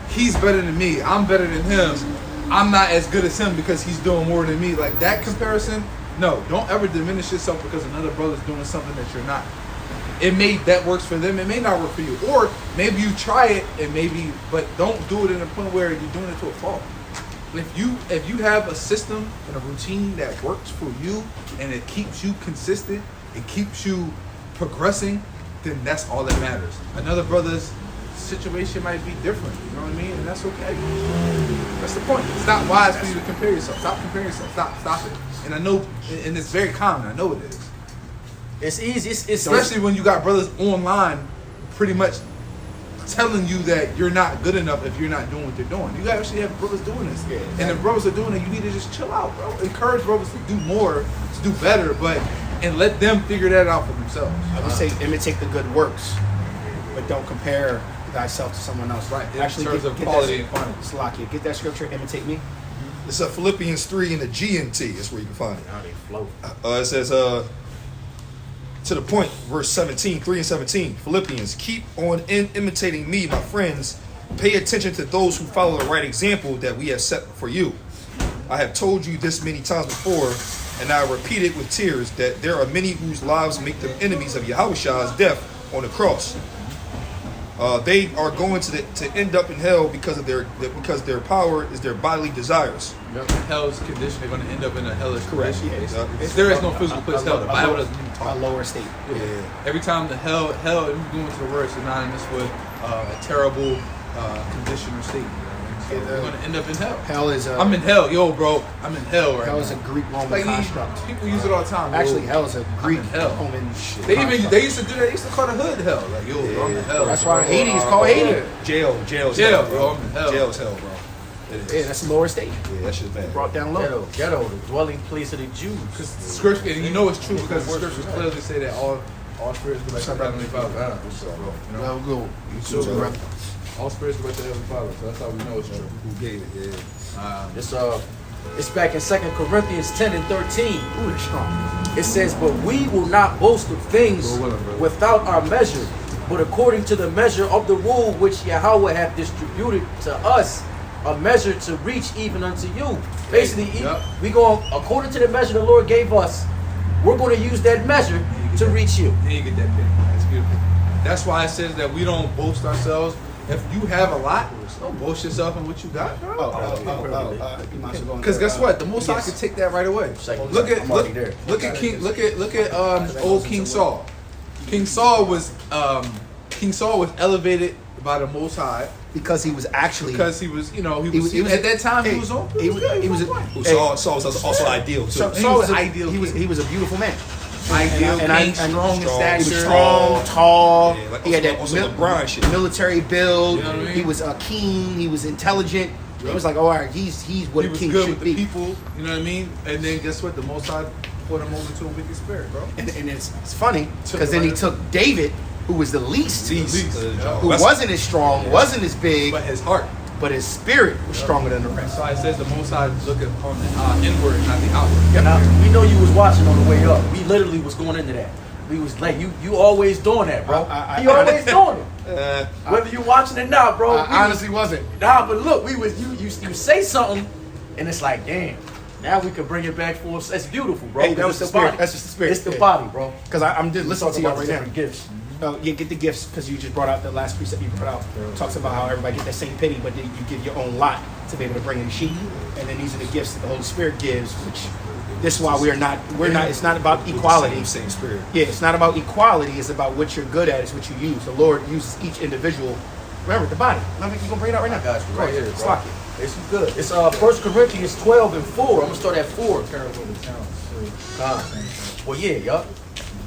he's better than me, I'm better than him, I'm not as good as him because he's doing more than me. Like that comparison, no, don't ever diminish yourself because another brother's doing something that you're not. That works for them, it may not work for you. Or maybe you try it and but don't do it in a point where you're doing it to a fault. If you have a system and a routine that works for you and it keeps you consistent, it keeps you progressing, then that's all that matters. Another brother's situation might be different, you know what I mean? And that's okay. That's the point. It's not wise for you to compare yourself. Stop comparing yourself. Stop it. And I know, and it's very common. I know it is. It's easy. It's Especially when you got brothers online pretty much telling you that you're not good enough if you're not doing what they're doing. You actually have brothers doing this. Yeah, exactly. And if brothers are doing it, you need to just chill out, bro. Encourage brothers to do more, to do better, and let them figure that out for themselves. I would say imitate the good works, but don't compare thyself to someone else. Right, in terms of quality and quantity. Salakia, get that scripture, imitate me. It's Philippians 3 in the GNT. That's where you can find it. How they float. It says, to the point, verse 17, 3 and 17. Philippians, keep on imitating me, my friends. Pay attention to those who follow the right example that we have set for you. I have told you this many times before, and I repeat it with tears, that there are many whose lives make them enemies of Yahushua's death on the cross. They are going to end up in hell because their power is their bodily desires. Hell's condition, they're going to end up in a hellish Correct. condition. Yeah. There is no physical place hell. The Bible doesn't even A talk. lower state. Yeah. Every time the hell, if you go into the word, it's synonymous with a terrible condition or state. So we're going to end up in hell. Hell is a I'm in hell, yo, bro. I'm in hell right hell now. is a Greek Roman Like construct. people use it all the time. Actually, yo. hell is a Greek in hell. Roman construct. They used to do that. They used to call the hood hell. Like yo, bro, I'm in hell. That's why bro. Haiti is called Haiti. Jail's Jail, hell, bro. I'm in hell. Jail's hell, bro. It is. Yeah, that's a lower state. Yeah, that shit's bad. Brought down low. Ghetto, the dwelling place of the Jews. Because scripture, and you know it's true because the scriptures clearly say that All spirits go back to the Heavenly Father. What's up, bro? You know? Well, good. You too, too, bro. brother. All spirits go back to the Heavenly Father. So that's how we know it's true. Who gave it? Yeah. It's back in 2 Corinthians 10 and 13. Ooh, they're strong. It says, but we will not boast of things Go with 'em, brother. without our measure, but according to the measure of the rule which Yahweh hath distributed to us, a measure to reach even unto you. Basically, Yep. we go according to the measure the Lord gave us. We're going to use that measure to reach you. Then you get that penny. That's beautiful. That's why it says that we don't boast ourselves. If you have a lot, don't boast yourself in what you got, bro. You might as well go Because guess into, what? The Most High yes. could take that right away. Second Look time. at I'm already there. look at old King Saul. King Saul was elevated by the Most High because he was actually because he was he was- at that time hey, he was on. he was Who hey, Saul was also ideal too. So- Saul was an an ideal ideal. He was a beautiful man. ideal and I- king, and strong in strong. stature. He was strong, tall. Yeah, like he had that also LeBron shit. military build. You know what I mean? He was keen. He was intelligent. It Yep. was like, all right, he's what He a was king good should with the be. people. You know what I mean? And then guess what? The Most High put him over to a wicked spirit, bro. And it's funny Took because it then he right took David, who was the least, Least. who wasn't as strong, wasn't as big, But his heart. but his spirit was stronger than the rest. So it says the Most High look on the inward, not the outward. Now, we know you was watching on the way up. We literally was going into that. We was like, you always doing that, bro. I He always doing it. Uh, Whether you watching it now, bro. I we honestly wasn't. Nah, but look, we was you say something, and it's like, damn. Now we can bring it back for us. It's beautiful, bro. Hey, that was It's the spirit. body. That's just the spirit. It's the Yeah. body, bro. Because I'm just listening Talk to you about right the now. different gifts. Yeah, get the gifts because you just brought out the last precept you brought out. Talks about how everybody get that same penny, but then you give your own lot to be able to bring in the sheep. And then these are the gifts that the Holy Spirit gives, which this is why we're not. It's not about equality. Same spirit. Yeah, it's not about equality. It's about what you're good at. It's what you use. The Lord uses each individual. Remember the body. Remember, you gonna bring it out right now? I got you right here, It's bro. lock it. It's good. It's 1 Corinthians 12 and 4. I'm gonna start at 4. Well, yeah, yup.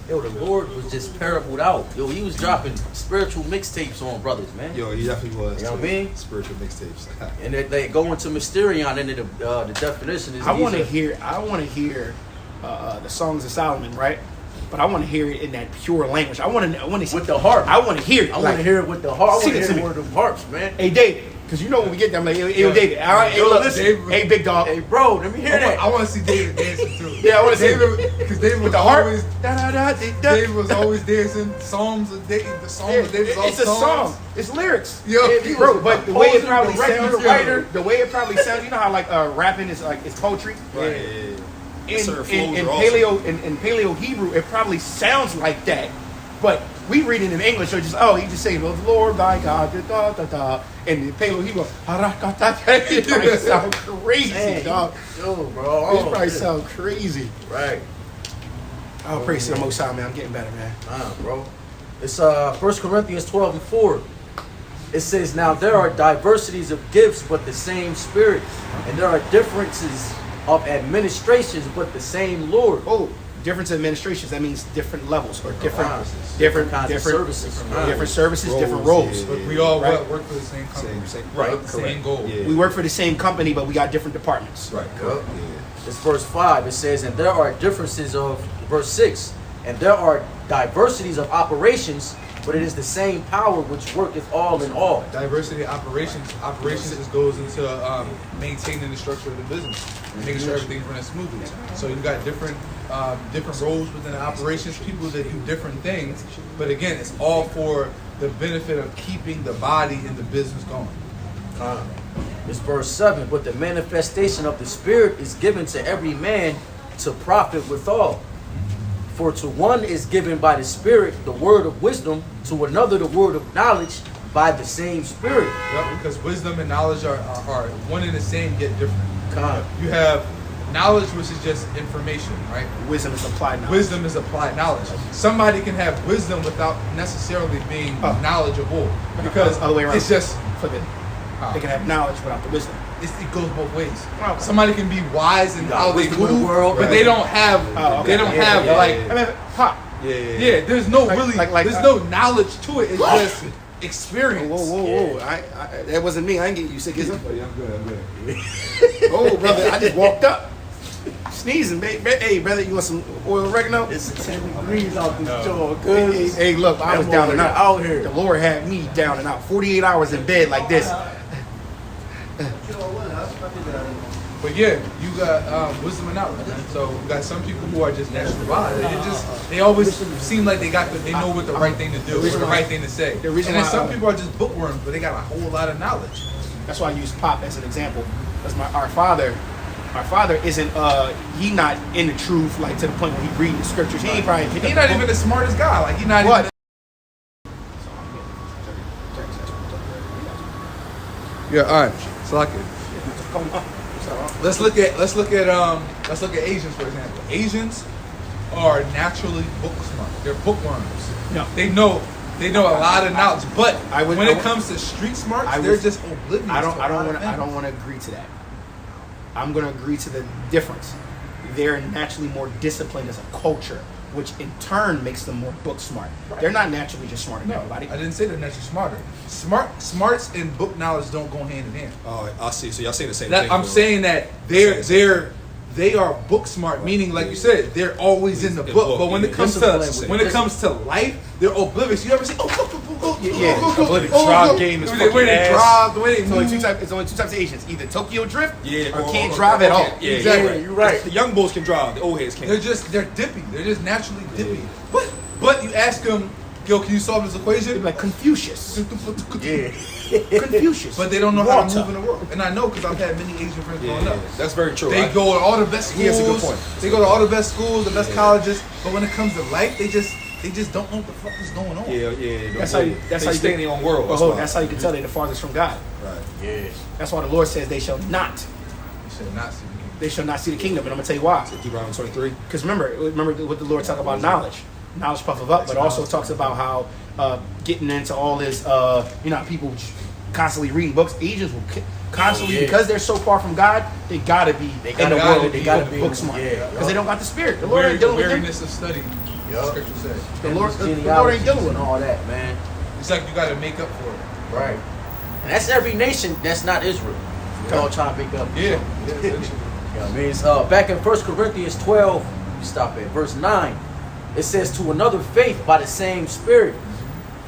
Yo, the Lord was just parabled out. Yo, he was dropping spiritual mixtapes on brothers, man. Yo, he definitely was. You know what I too. mean? Spiritual mixtapes. And they go into Mysterion, and the definition is I want to these are- hear. I want to hear the songs of Solomon, right? But I want to hear it in that pure language. I want to. with the harp. I want to hear it. I want to hear it with the harp. I want Sing to it to hear me. it with the harps, man. Hey, David, because you know when we get there, I'm like, hey, Yo, David. All right, hey, yo, look, listen. listen. Hey, big dog. Hey, bro, let me hear that. I want to see David dancing too. Yeah, I wanna see David because David with was the harp. always David was always dancing psalms of David. The song of David was all It's a songs. song. It's lyrics. Yo, Yeah, he bro, was but the way it composer, probably director, sounds, writer. the way it probably sounds, you know how like rapping is like it's poetry. Right. Yeah. Certain flows In are awesome. Paleo Hebrew, it probably sounds like that, but we read it in English, so just he just saying, "Oh, the Lord thy God," da, da, da, and in Paleo Hebrew, it probably sound crazy, Dang. dog. Yo, bro. It probably sound crazy. Right. Oh, praise to the Most High, man. I'm getting better, man. Bro. It's 1 Corinthians 12 and 4. It says, now there are diversities of gifts, but the same Spirit. And there are differences of administrations, but the same Lord. Oh, different administrations. That means different levels or different kinds of services. different services, different Roles, roles. yeah. But we all Right. work for the same company. Same. Right. The same goal. Yeah. We work for the same company, but we got different departments. Right. Yup. Yeah. It's verse 5. It says, and there are differences of, verse 6, and there are diversities of operations, but it is the same power which worketh all in all. Diversity of operations. Operations just goes into maintaining the structure of the business, making sure everything's running smoothly. So you got different roles within the operations, people that do different things. But again, it's all for the benefit of keeping the body and the business going. It's verse 7. But the manifestation of the Spirit is given to every man to profit withal. For to one is given by the Spirit the word of wisdom, to another the word of knowledge by the same Spirit. Yep, because wisdom and knowledge are one and the same, yet different. Con. You have knowledge, which is just information, right? Wisdom is applied now. Wisdom is applied knowledge. Somebody can have wisdom without necessarily being knowledgeable, because Other way around. it's just Flip it. They can have knowledge without the wisdom. it goes both ways. Okay. Somebody can be wise in how they wisdom of the move, world, but right. they don't have okay. like I mean, pop. yeah. There's no Like- really like- there's no knowledge to it. It's just experience. Whoa. That wasn't me. I ain't getting you sick, is it? I'm good. Oh, brother, I just walked up. sneezing, baby. Hey, brother, you want some oil oregano? It's 10 degrees out this joint. Hey, look, I was down and out. Out here. The Lord had me down and out. 48 hours in bed like this. But yeah, you got wisdom and knowledge, man. So you got some people who are just naturally wise. They always seem like they know what the right thing to do, or the right thing to say. The reason and then why, some people are just bookworms, but they got a whole lot of knowledge. That's why I use Pop as an example. Because our father isn't he not in the truth, like to the point where he reading the scriptures. He ain't probably He's not even the smartest guy. Like he's not even. Yeah. All right. So like it. Let's look at Asians, for example. Asians are naturally book smart. They're bookworms. No. They know a lot of knowledge, but when it would- comes to street smarts, I they're would- just oblivious. I to a lot of don't things. want to agree to that. I'm going to agree to the difference. They're naturally more disciplined as a culture, which in turn makes them more book smart. They're not naturally just smarter than No, everybody. I didn't say they're naturally smarter. Smarts and book knowledge don't go hand in hand. Oh, I see. So y'all say the same That, thing. I'm bro. saying that they are book smart, meaning like you said, they're always in the book. But when it comes to life, they're oblivious. You ever see? Yeah, oblivious. Drive game is the way fucking they ass. drive, the way they It's only move. it's only two types of Asians: either Tokyo Drift Yeah, or can't drive at all. Yeah, Exactly. you're right. The young bulls can drive. The old heads can't. They're dippy. They're just naturally dippy. But you ask them, yo, can you solve this They're equation? like Confucius. Yeah. Confucius. But they don't know how to Water. move in the world. And I know because I've had many Asian friends growing up. That's very true. They go to all the best schools. He has a good point. They go to all the best schools, the best colleges. But when it comes to life, they just don't know what the fuck is going on. Yeah. That's how you stay in get- their own world. Well, That's why. that's how you can tell they're the farthest from God. Right. Yeah. That's why the Lord says they shall not You should not see me. they shall not see the kingdom. And I'm gonna tell you why. Deuteronomy 23. Because remember what the Lord talked about knowledge. Knowledge puffeth up, but also talks about how getting into all this, how people constantly reading books. Asians will constantly, because they're so far from God, they gotta be in the world. They gotta be book smart because they don't got the spirit. The Lord ain't dealing with them. Weariness of study. The scripture says. The Lord ain't dealing with and them. all that, man. It's like you got to make up for it. Right. And that's every nation that's not Israel. We all trying to make up. Yeah. Yeah, I mean, it's, back in 1 Corinthians 12, you stop at verse 9. It says, to another faith by the same Spirit,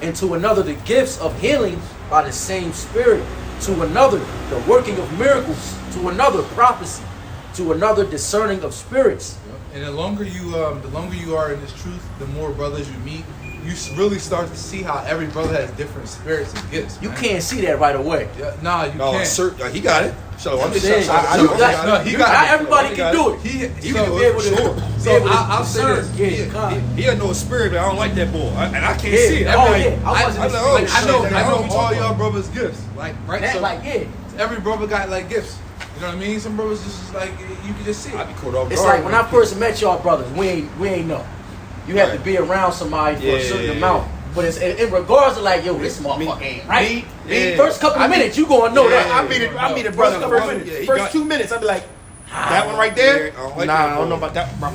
and to another the gifts of healing by the same Spirit, to another the working of miracles, to another prophecy, to another discerning of spirits. And the longer you are in this truth, the more brothers you meet, you really start to see how every brother has different spirits and gifts. You man. can't see that right away. Yeah, nah, you can't. He got it. So I'm saying, not everybody can do it. You can be able to. So I'll say this. He had no spirit, but I don't like that boy, and I can't see it. Oh, I'm yeah. I know all y'all brothers' gifts. Like, right? That, So like, yeah. every brother got like gifts. You know what I mean? Some brothers just like you can just see it. I'd be caught off It's guard. like when I first met y'all brothers, we ain't know. You have to be around somebody for a certain amount. But it's in regards to like, yo, this motherfucker ain't right. First couple of minutes, you gonna know that. I meet a brother. First 2 minutes, I'll be like, that one right there. I don't know about that, bro.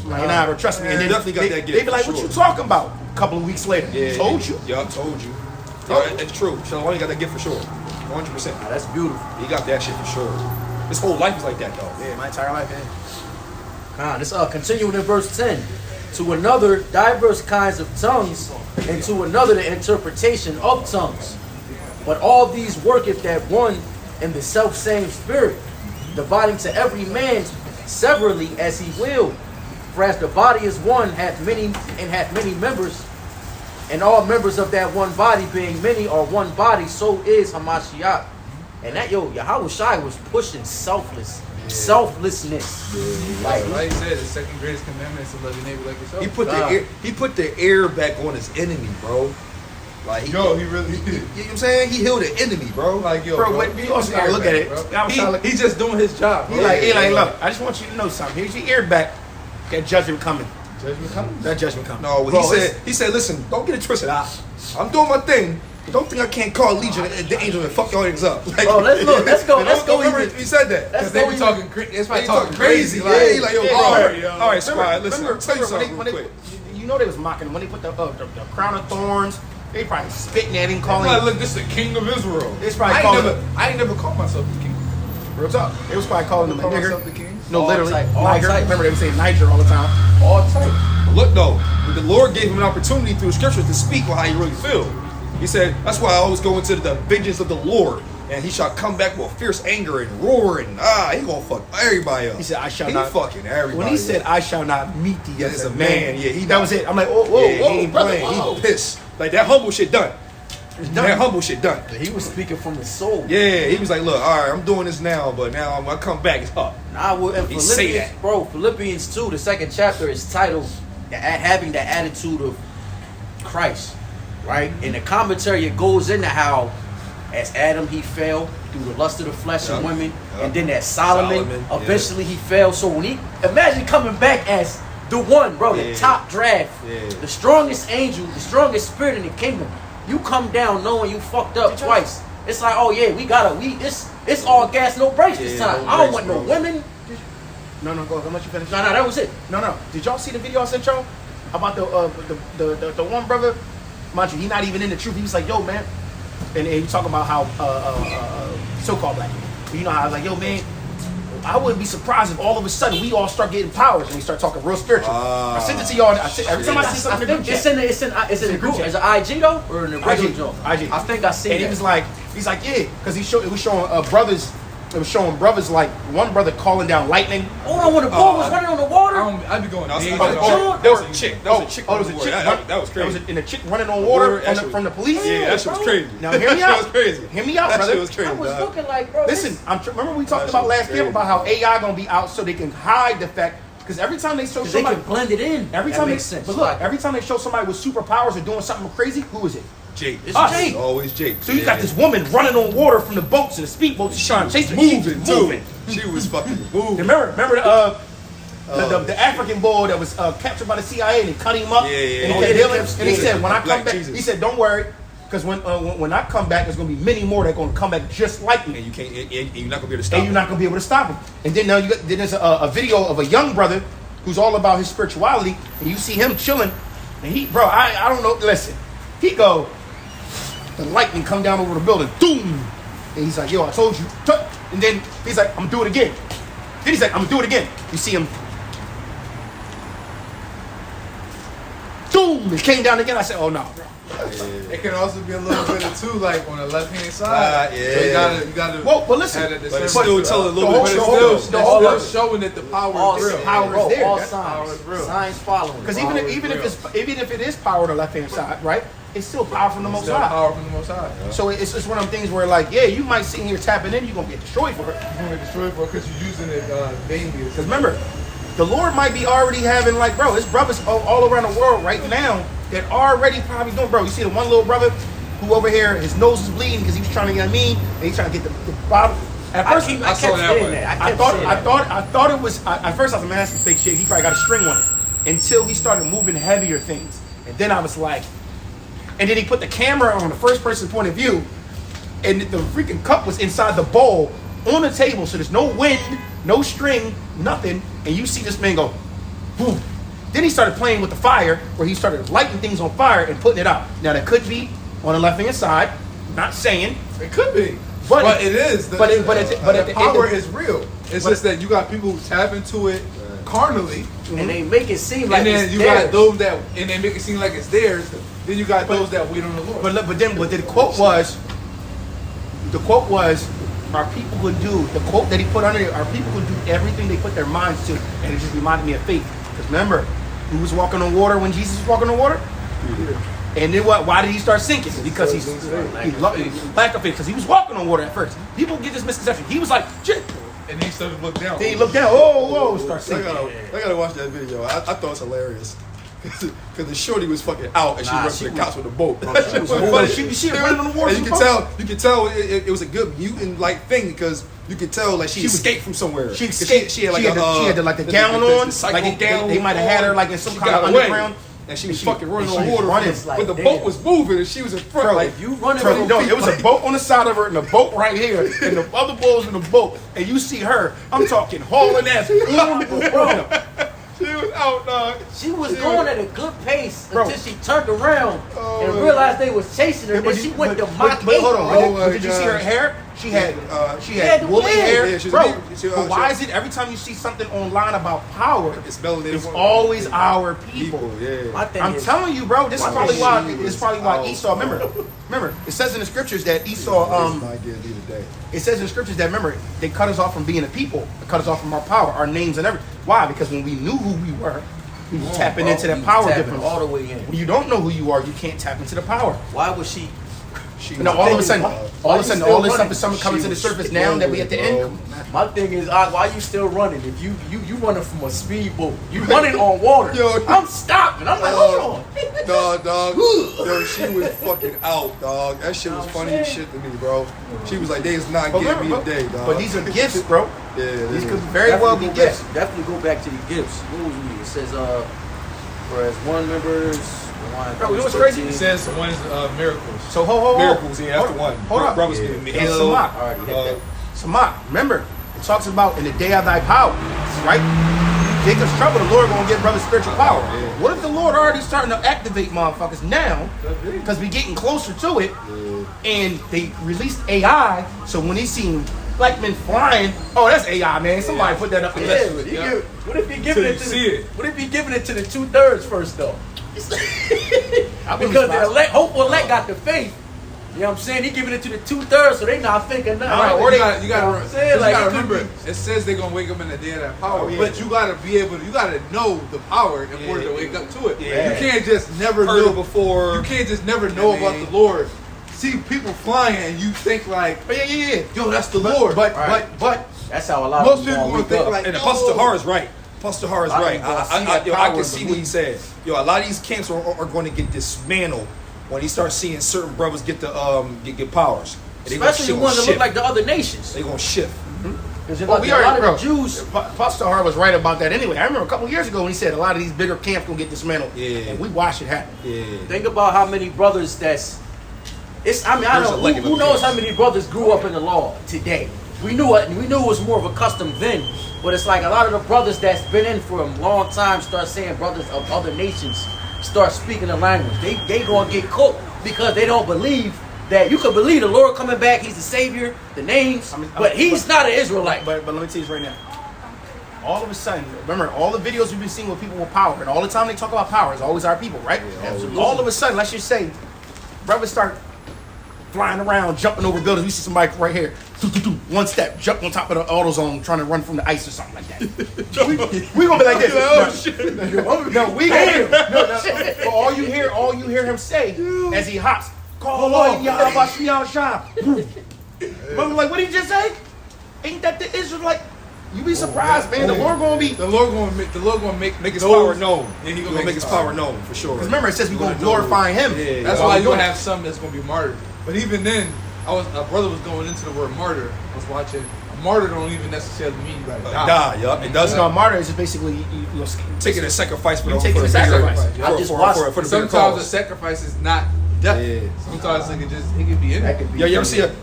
Like, nah, bro, trust me. And then Definitely got that gift, they be like, for what you sure. talking about? A couple of weeks later, told you. Yeah, I told you. Yeah, it's true. Shalom got that gift for sure. 100%. That's beautiful. He got that shit for sure. His whole life is like that, though. Yeah, my entire life, man. This continuing in verse 10. To another, diverse kinds of tongues, and to another, the interpretation of tongues. But all these worketh that one in the self-same Spirit, dividing to every man severally as he will. For as the body is one, hath many members, and all members of that one body, being many, are one body, so is Hamashiach. And that, Yahweh Shai was pushing selflessness. Like he said, the second greatest commandment is to love your neighbor like yourself. He put the air back on his enemy, bro. Like he really did. You know what I'm saying? He healed the enemy, bro. Like, yo, Bro, but you also gotta look at it. He's just doing his job. He like, look, I just want you to know something. Here's your ear back. That judgment coming. Judgment coming. That judgment coming. No, Bro, he said, listen, don't get it twisted. I'm doing my thing. Don't think I can't call Legion the angel and fuck y'all niggas up. Like, Bro, let's go. Remember, he said that. Because they be talking crazy. Like, he like, yo, Yeah, bro. yeah. All right, squad, listen, I'll tell you something when real quick. you know they was mocking when they put the crown of thorns. They probably spitting at him, calling Like, him. look, this is the king of Israel. It's probably calling him. I ain't never called myself the king. Real talk. They was probably calling him a Call nigger. myself the king. No, All literally. type, all Niger. type. Remember they were saying Niger all the time. All type. Look though, the Lord gave him an opportunity through the scriptures to speak on how he really feel. He said, that's why I always go into the vengeance of the Lord. And he shall come back with fierce anger and roar and he gonna fuck everybody up. He said, I shall he not. fucking everybody. When he up. said, I shall not meet thee As as a a man, man. yeah, that was it. I'm like, whoa, whoa, yeah, whoa, he ain't brother, playing. whoa. He pissed. Like that humble shit done. done. That humble shit done. He was speaking from the soul. Yeah, he was like, look, all right, I'm doing this now, but now when I come back, it's up. Nah, well, in He say Philippians, that. bro, Philippians 2, the second chapter is titled Having the Attitude of Christ, right? In the commentary, it goes into how as Adam, he fell through the lust of the flesh and Yup. women, Yup. and then that Solomon, Solomon, yeah. eventually he fell. So when he, imagine coming back as the one, bro, the Yeah. top draft, Yeah. the strongest angel, the strongest spirit in the kingdom. You come down knowing you fucked up twice. It's like, oh yeah, it's all gas, no brakes this Yeah, time. no I don't brakes, want no bro. women. No, go ahead. I'll let you finish. No, that was it. No. Did y'all see the video I sent y'all about the one brother? Mind you, he not even in the truth. He was like, yo, man. And he was talking about how so-called black people. You know how I was like, yo, man, I wouldn't be surprised if all of a sudden we all start getting powers and we start talking real spiritual. I sent it to y'all. Every time I see something in the group It's chat. in the group. Is it IG though, or in the regular IG. joint? IG. I think I seen And it. he was like, yeah, because it was showing brothers. It was showing brothers like one brother calling down lightning. hold on, when the ball was running on the water. I'd be going. No, days that without- was a chick. That was a chick. Oh, it was a on the chick. board. That was crazy. And a chick running on water That shit from the police. Yeah, that shit was crazy. Now hear me That out. was crazy. Hear me out, That brother. shit was crazy. I was dog. looking like, bro. Listen, remember we talked That about shit last was camp crazy. about how AI gonna be out so they can hide the fact because every time they show because they somebody, can blend it in. every That time makes they, sense. but look, every time they show somebody with superpowers or doing something crazy, who is it? Jake. It's Us. Jake. Always Jake. So you got this woman running on water from the boats and the speedboats, she's trying to chase her. moving She's too. moving. She was fucking moving. Remember the African boy that was captured by the CIA and they cut him up Yeah, yeah, and yeah. he Oh, kept yeah, healing. yeah, And he yeah. said, when I come Black back, Jesus. he said, don't worry, because when I come back, there's gonna be many more that are gonna come back just like me. And you can't. And you're not gonna be able to stop. And you're not gonna be able to stop him. And then now then there's a video of a young brother who's all about his spirituality, and you see him chilling, and I don't know. Listen, he go, the lightning come down over the building, doom, and he's like, yo, I told you, and then he's like, I'm gonna do it again. Then he's like, I'm gonna do it again. You see him, doom, it came down again. I said, oh no. It can also be a little bit of too, like on the left hand side. Yeah. So you gotta. Well, but listen, have that But it's discernment. still telling a little the bit. whole- But the it's whole- still. the whole- That's showing that the power all is real. power bro, is there. all That's power signs, is real. signs following. because Power is even real. if it is power on the left hand side, right? It's still power from the Most Still High. power from the Most High. So it's just one of them things where, like, yeah, you might sit here tapping in, you're gonna get destroyed for it. You're gonna destroy it because you're using it vainly. Because remember, the Lord might be already having, like, bro, there's brothers all around the world right now that already probably doing, bro. You see the one little brother who over here, his nose is bleeding because he was trying to get and he's trying to get the bottle. At I first, kept I saw that saying one. that. I thought it was. At first, I was like, man, that's some fake shit. He probably got a string on it. Until he started moving heavier things, and then I was like, and then he put the camera on the first person point of view, and the freaking cup was inside the bowl on the table, so there's no wind, no string, nothing, and you see this man go, boom. Then he started playing with the fire, where he started lighting things on fire and putting it out. Now that could be on the left hand side. Not saying. It could be, But but it is. but at the the power end of- is real. It's but- just that you got people who tap into it carnally, And they make it seem like and then it's you theirs. got those that, and they make it seem like it's theirs. Then you got those that wait on the Lord. But then the quote was, our people would do, the quote that he put under it, our people would do everything they put their minds to, and it just reminded me of faith. Because remember, who was walking on water when Jesus was walking on water? And then what? Why did he start sinking? Because he lack of faith. Because he was walking on water at first. People get this misconception. He was like, shit. And he started to look down. Then he looked down. Oh, start I sinking. gotta watch that video. I thought it was hilarious. Because the shorty was fucking out and she Nah, ran she to the was- cops with a boat. She was moving. She was running on the water. And you could tell it was a good mutant like thing because you could tell like she She was- escaped from somewhere. She 'Cause escaped. She had like the gown on. cycle Like gown. they might have had her like in some She kind of got away. underground. And she was And she- fucking running and on she was water. running. It's like, But the damn. boat was moving and she was in front. Bro, like If you running Bro, from no, it was a boat on the side of her and a boat right here, and the other boats in the boat, and you see her. I'm talking hauling ass on the water. she was out, dog. She was going at a good pace Bro. until she turned around Oh, and my realized they was chasing her. Yeah, Then she went to Mach 8. hold on. Oh But my did you see her gosh. hair? She had had the woolly wig. hair. Yeah, she's Bro, a- she- but why is it every time you see something online about power, It's melanated it's woman. always our people? People, yeah. My thing I'm is, telling you, bro. This is My probably thing why. is- This is probably why Esau. Remember, it says in the scriptures that Esau. Not getting me today. It says in the scriptures that remember they cut us off from being a people. They cut us off from our power, our names, and everything. Why? Because when we knew who we were, we were tapping into that power difference. all the way in. When you don't know who you are, you can't tap into the power. Why was she? You know, all of a sudden, all of a sudden, all this stuff is She coming to the was surface now that we at the end. My thing is, why you still running? If you running from a speedboat, you running on water. Yo. I'm stopping. I'm like, hold on. Dog. Yo, she was fucking out, dog. That shit was funny as shit to me, bro. She was like, they is not But getting me remember, today, dog. but these are gifts, bro. Yeah, These yeah. could very well be Definitely go gifts. back- Definitely go back to the gifts. What was we? It says, whereas one members. Bro, you know what's crazy? It says one is miracles. So hold. Miracles, yeah, that's the one. Hold up. Brothers Yeah. getting me And ill. Samach. Already hit that. Samach, remember, it talks about in the day of thy power, right? Jacob's trouble, the Lord gonna give brother spiritual power. Yeah. What if the Lord already starting to activate motherfuckers now? Because we getting closer to it, and they released AI, so when he seen black men flying, oh, that's AI, man. Somebody put that up in Yeah, the but Yeah. what if he giving Till it you to see it. What if he giving it to the 2/3 first though? Because the elect, hopeful elect got the faith. You know what I'm saying? He giving it to the 2/3, so they not thinking nothing. Right, Or or you they- gotta, you know what I'm saying? Like, it could remember, be- it says they're gonna wake up in the day of that power, Oh, yeah. but you gotta be able to, you gotta know the power in order to wake up to it. Yeah. You can't just never Heard know it before. You can't just never know about the Lord. See people flying and you think like, But yeah. yo, that's the Lord. But That's how a lot most of people gonna gonna wake think up. like, And yo, Apostle Tahar is right. Apostle Tahar is I right. ain't gonna see I that can power see in what he said. Yo, a lot of these camps are going to get dismantled when he starts seeing certain brothers get the get powers. And they gonna Especially the shift- ones that look shift. like the other nations. They gonna shift. Because Well, we a lot already, bro. of the Jews. Pastor Hart was right about that anyway. I remember a couple years ago when he said a lot of these bigger camps gonna get dismantled. Yeah. And we watched it happen. Yeah. Think about how many brothers that's. It's. I mean, I There's know a legacy who of knows camps. how many brothers grew up in the law today. We knew it. We knew it was more of a custom then. But it's like a lot of the brothers that's been in for a long time start saying brothers of other nations start speaking the language. They gonna get cooked because they don't believe that you could believe the Lord coming back. He's the Savior, the names, but he's not an Israelite. But let me tell you this right now. All of a sudden, remember all the videos we've been seeing with people with power, and all the time they talk about power, it's always our people, right? absolutely. All of a sudden, let's just say, brothers start flying around, jumping over buildings. We see somebody right here, one step, jump on top of the AutoZone, trying to run from the ice or something like that. we gonna be like this. No, we gonna no. But all you hear him say as he hops, call on Yahweh Shah. But like, what did he just say? Ain't that the Israelite? You be surprised, man. The Lord gonna be. the Lord gonna make Make his those- power known. Yeah, He gonna make his power known for sure. Because remember, it says we gonna glorify Him. Yeah. That's While why we you doing gonna it. have some that's gonna be martyred. But even then, a brother was going into the word martyr. I was watching. A martyr don't even necessarily mean you gotta die. Die, yup. It That's doesn't. not martyr. It's just basically you Taking a sacrifice for You the taking for a the bigger- sacrifice. for- I just for- watched- for the bigger Sometimes cause. the sacrifice is not death. Yeah. Sometimes it can be That anything. could be. Yo, you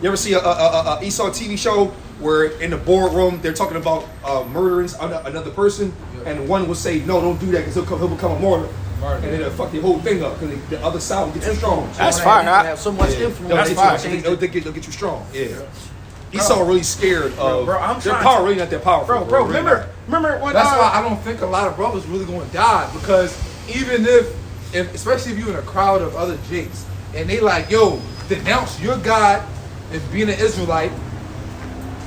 ever see a Esau TV show where in the boardroom they're talking about murdering another person, and one will say, "No, don't do that because he'll become a martyr," Martyr. and then it'll fuck the whole thing up because the other side will get too strong. That's You fine, have huh? so much Yeah. influence. That's that fine. you change They'll it. get you strong. Yeah. Esau really scared of Bro, I'm their trying power. to- Really not that powerful, bro. Really Remember when That's why I don't think a lot of brothers really gonna die, because even if especially if you in a crowd of other jakes and they like, yo, denounce your God as being an Israelite,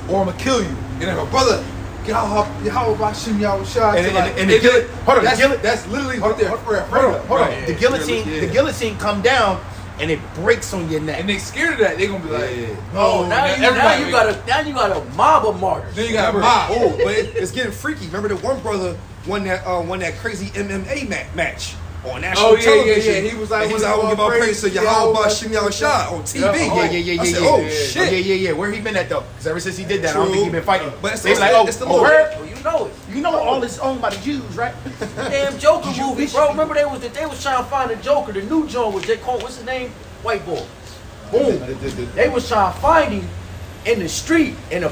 or I'm gonna kill you. And if a brother get out Bashim Yahushua, And the guillotine. Hold on, that's literally what they're afraid of. Hold on. Right. The guillotine. Yeah. The guillotine come down and it breaks on your neck. And they scared of that. They gonna be like, Yeah. Oh, now you got a mob of martyrs. Then you got Remember, mob. oh, but it's getting freaky. Remember that one brother won that crazy MMA match on national Oh, yeah, television. yeah. He was like, and he's when out all give all praise praise to to Yahweh Yahweh Bashim Yahushua on TV. Yeah. Yeah. I said, yeah. oh Yeah, shit. yeah. Where he been at though? Because ever since he did that, I don't True. think he been fighting. But it's- They it's- like, it's the oh, Lord. where? Well, you know it. You know all is owned by the Jews, right? Damn Joker movie, bro. Remember they was trying to find the Joker. The new Joker was J. Cole. What's his name? White boy. Boom. They was trying to find him, in the street in a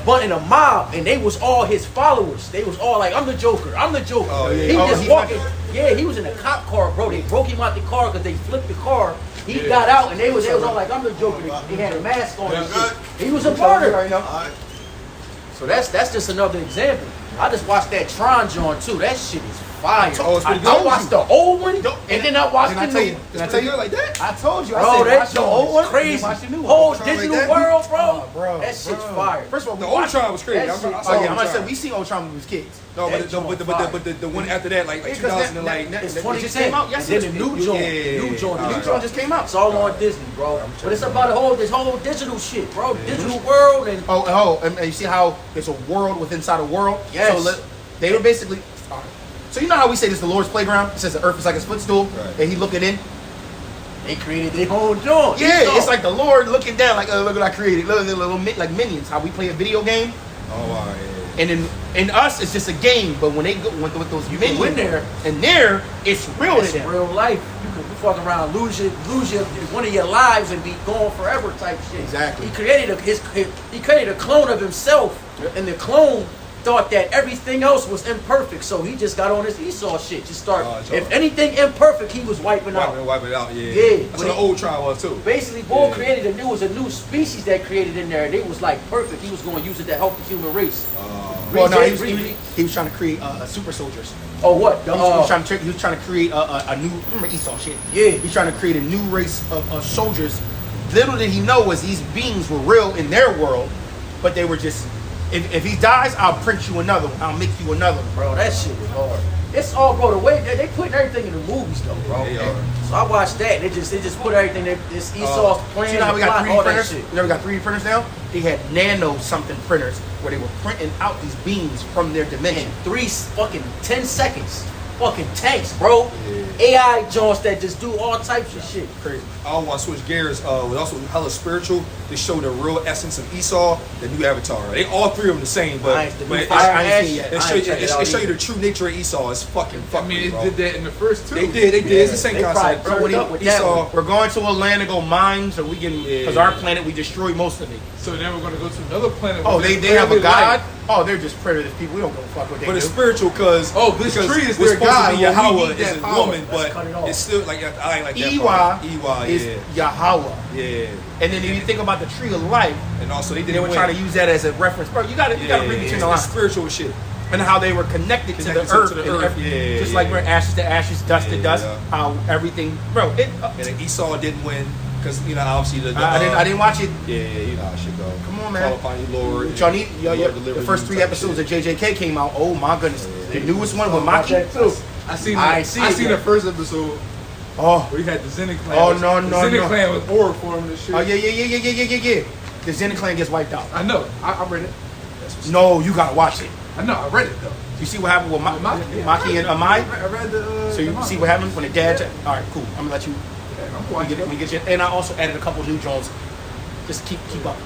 mob, and they was all his followers. They was all like, I'm the Joker, I'm the Joker. Oh, yeah. He Oh, just he's walking. not- Yeah, he was in a cop car, bro. They broke him out the car because they flipped the car. He got out, and they was all like, I'm the Joker. He had a mask on and shit. He was a martyr. Right now. So that's just another example. I just watched that Tron joint too. That shit is fire. Oh, it's pretty I good. watched the old one, and then I watched Did I the tell new you? one. Did I tell you? like that? I told you. I Bro, said, that watch the joint old is one, crazy. then watch the new one. Whole Tron like digital that? world, bro. Oh, bro, That shit's bro. fire. First of all, The we old watched- Tron was crazy. That I saw shit- Oh the yeah, old I'm gonna say Tron. we seen old Tron when we was kids. No, That but joint the fire. one after that, like Because 2000 that- and like that- It's It 2010. just came out And yesterday. then the new Yeah, joint, yeah, the new yeah. joint, All the new right. joint just came out. It's all on Disney, bro. But it's about this whole digital shit, bro. Digital world and And you see how there's a world within inside a world? Yes. So they were basically. So you know how we say this is the Lord's playground? It says the earth is like his footstool, Right. and he looking in. they created their own joint. Yeah, You it's saw. like the Lord looking down, like look what I created. Look, like minions. How we play a video game, Oh wow, yeah. and in us it's just a game. But when they go with those You can minions win there. and there it's real to It's them. real life. You can fuck around, lose your one of your lives and be gone forever type shit. Exactly. He created he created a clone of himself, and the clone thought that everything else was imperfect, so he just got on his Esau shit. Just start. Oh, it's If all- anything imperfect, he was wiping out. Wipe it out, yeah. Yeah, That's but what the he- old Tron was too. Basically, Bull Yeah. created a new species that created in there. They was like perfect. He was going to use it to help the human race. Well, no, Read- he was trying to create super soldiers. Oh, what? He was trying to create a new. Remember Esau shit? Yeah. He's trying to create a new race of soldiers. Little did he know was these beings were real in their world, but they were just. If he dies, I'll print you another one. I'll make you another one. Bro, that shit was hard. It's all, bro, the way they putting everything in the movies though, bro. They are. So I watched that. They just put everything. This Esau's plan, You know how we the got plot, 3D all that printers? shit. You know we got 3D printers now? They had nano something printers where they were printing out these beings from their dimension. In 10 seconds. Fucking tanks, bro. AI joints that just do all types of shit. Crazy. I don't want to switch gears. Was also hella spiritual. They show the real essence of Esau, the new Avatar. They all three of them the same, but, Nice, the new but Fire I ain't Ash. seen yet. it I show, ain't checked it out it show you either. the true nature of Esau. It's fucking I mean, it bro. did that in the first two. They did. It's the same They concept. probably turned up with that Esau. one. We're going to a land to go mine so we can, because our planet, we destroy most of it. So then we're gonna go to another planet. Oh, where they there's have a clearly god? light. Oh, they're just primitive people. We don't give a fuck what they But do. it's spiritual because This because tree is we're their supposed God, to be but we Yahweh need that is a power. woman, Let's cut it but off. it's still like I ain't like that. Iwa part. Iwa, is Yahweh. yeah. And then if you think about the tree of life, And also they they didn't were win. trying to use that as a reference. Bro, you gotta read between the it's lines. spiritual shit. And how they were connected to Connected the earth. to the and earth. every- Yeah, just yeah, like we're yeah. ashes to ashes, dust to Yeah, dust. yeah. How everything, bro. It, And then Esau didn't win because obviously the I didn't watch it. Yeah, you know how shit go. Come on, man. Call upon you, Lord. Y'all need, Lord the deliver first you 3 type episodes shit. of JJK came out. Oh my goodness. The newest one with Watch Maki. that too. I seen. I I see it seen yet. the first episode Oh, where you had the Zenith clan. Oh, the no, Zenith no. clan with Orc forming and shit. oh yeah. The Zen clan gets wiped out. I know. I read it. No, you gotta watch it. I know. I read it though. You see what happened with Yeah, Maki and Amai? I read the. So you see what happened when the dad. All right, cool. I'm gonna let you. I'm We watching. get, we get you. And I also added a couple new Jones. Just keep up.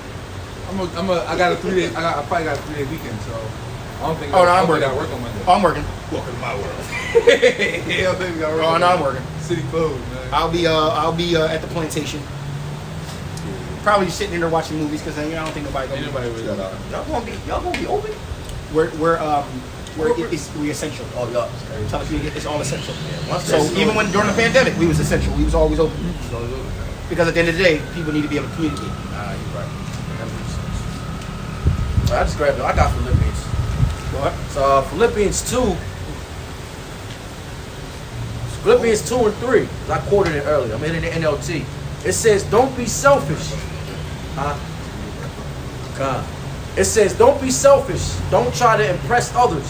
I got a 3 day. I probably got a 3 day weekend, so I don't think. Oh, no, I I'm don't think working. I work on Monday. Oh, I'm working. Welcome to my world. Yeah, I think I work. Oh, on no, I'm Monday. working. City closed, man. I'll be at the plantation. Probably just sitting in there watching movies because I don't think nobody Ain't gonna. nobody really. Shut up. Y'all gonna be open? We essential. Oh, y'all. Tell you it's all essential. Once So that's- even when during the pandemic, we was essential. We was always open because at the end of the day, people need to be able to communicate. Nah, you're right. That makes sense. So I just grabbed it. I got Philippians. What? So Philippians 2. Philippians 2 and 3. 'Cause I quoted it earlier. I'm hitting the NLT. It says, "Don't be selfish." Huh? God. It says, "Don't be selfish. Don't try to impress others."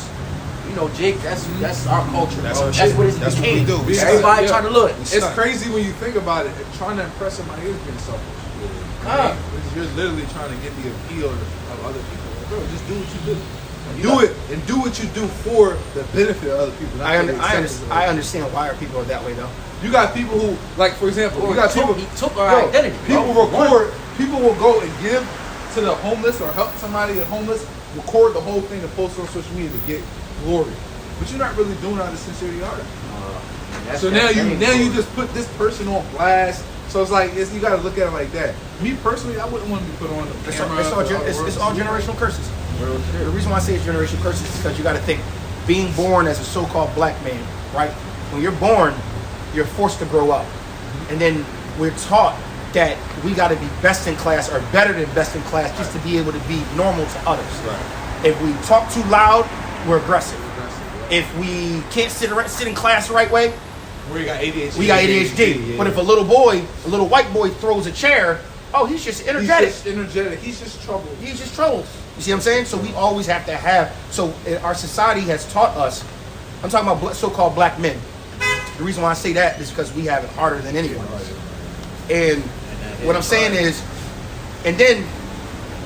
You know, Jake, that's our culture. That's bro. our That's shit. what it That's what we became. do. We Everybody stunt. trying to look. It's stunt. crazy when you think about it. Trying to impress somebody is being selfish. Ah. You're literally trying to get the appeal of other people. Like, bro, just do what you do. And do what you do for the benefit of other people. not for the acceptance of I others. understand why our people are that way though. You got people who, like for example, you Or got people. he took our Bro, identity. People bro. record. People will go and give to the homeless or help somebody that's homeless. Record the whole thing and post on social media to get glory. But you're not really doing it out of sincerity heart. That's- So now that you ain't now you cool. just put this person on blast, So it's like you got to look at it like that. Me personally, I wouldn't want to be put on the camera. It's all generational curses. The reason why I say it's generational curses is because you got to think, being born as a so-called black man, right? When you're born, you're forced to grow up, and then we're taught that we got to be best in class or better than best in class just to be able to be normal to others. Right. If we talk too loud, we're aggressive. If we can't sit in class the right way, We got ADHD. we got ADHD. yeah. But if a little white boy throws a chair, oh, he's just energetic. He's just energetic. He's just troubled. He's just troubled. You see what I'm saying? So we always have to have. So our society has taught us. I'm talking about so-called black men. The reason why I say that is because we have it harder than anyone. And what I'm saying is, and then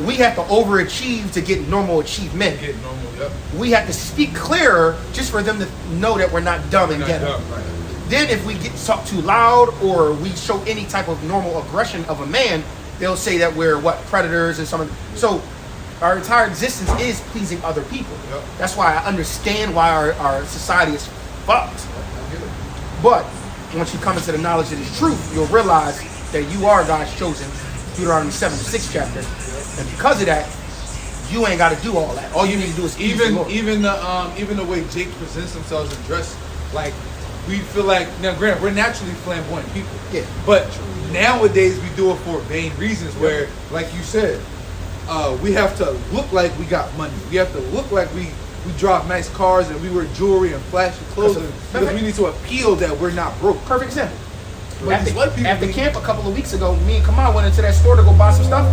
we have to overachieve to get normal achievement. Get normal. Yep. We have to speak clearer just for them to know that we're not dumb and Not get it. dumb, right. Then if we get talk too loud or we show any type of normal aggression of a man, they'll say that we're predators and something. So our entire existence is pleasing other people. Yep. That's why I understand why our society is fucked. But once you come into the knowledge of this truth, you'll realize that you are God's chosen. Deuteronomy 7:6 chapter. And because of that, you ain't got to do all that. All you need to do is Even even the way Jake presents themselves and dress, like we feel like now. Granted, we're naturally flamboyant people. Yeah. But nowadays we do it for vain reasons. Where, like you said, we have to look like we got money. We have to look like we drive nice cars and we wear jewelry and flashy clothing because we need to appeal that we're not broke. perfect example. But At these white people the be- camp a couple of weeks ago, me and Kamal went into that store to go buy some stuff.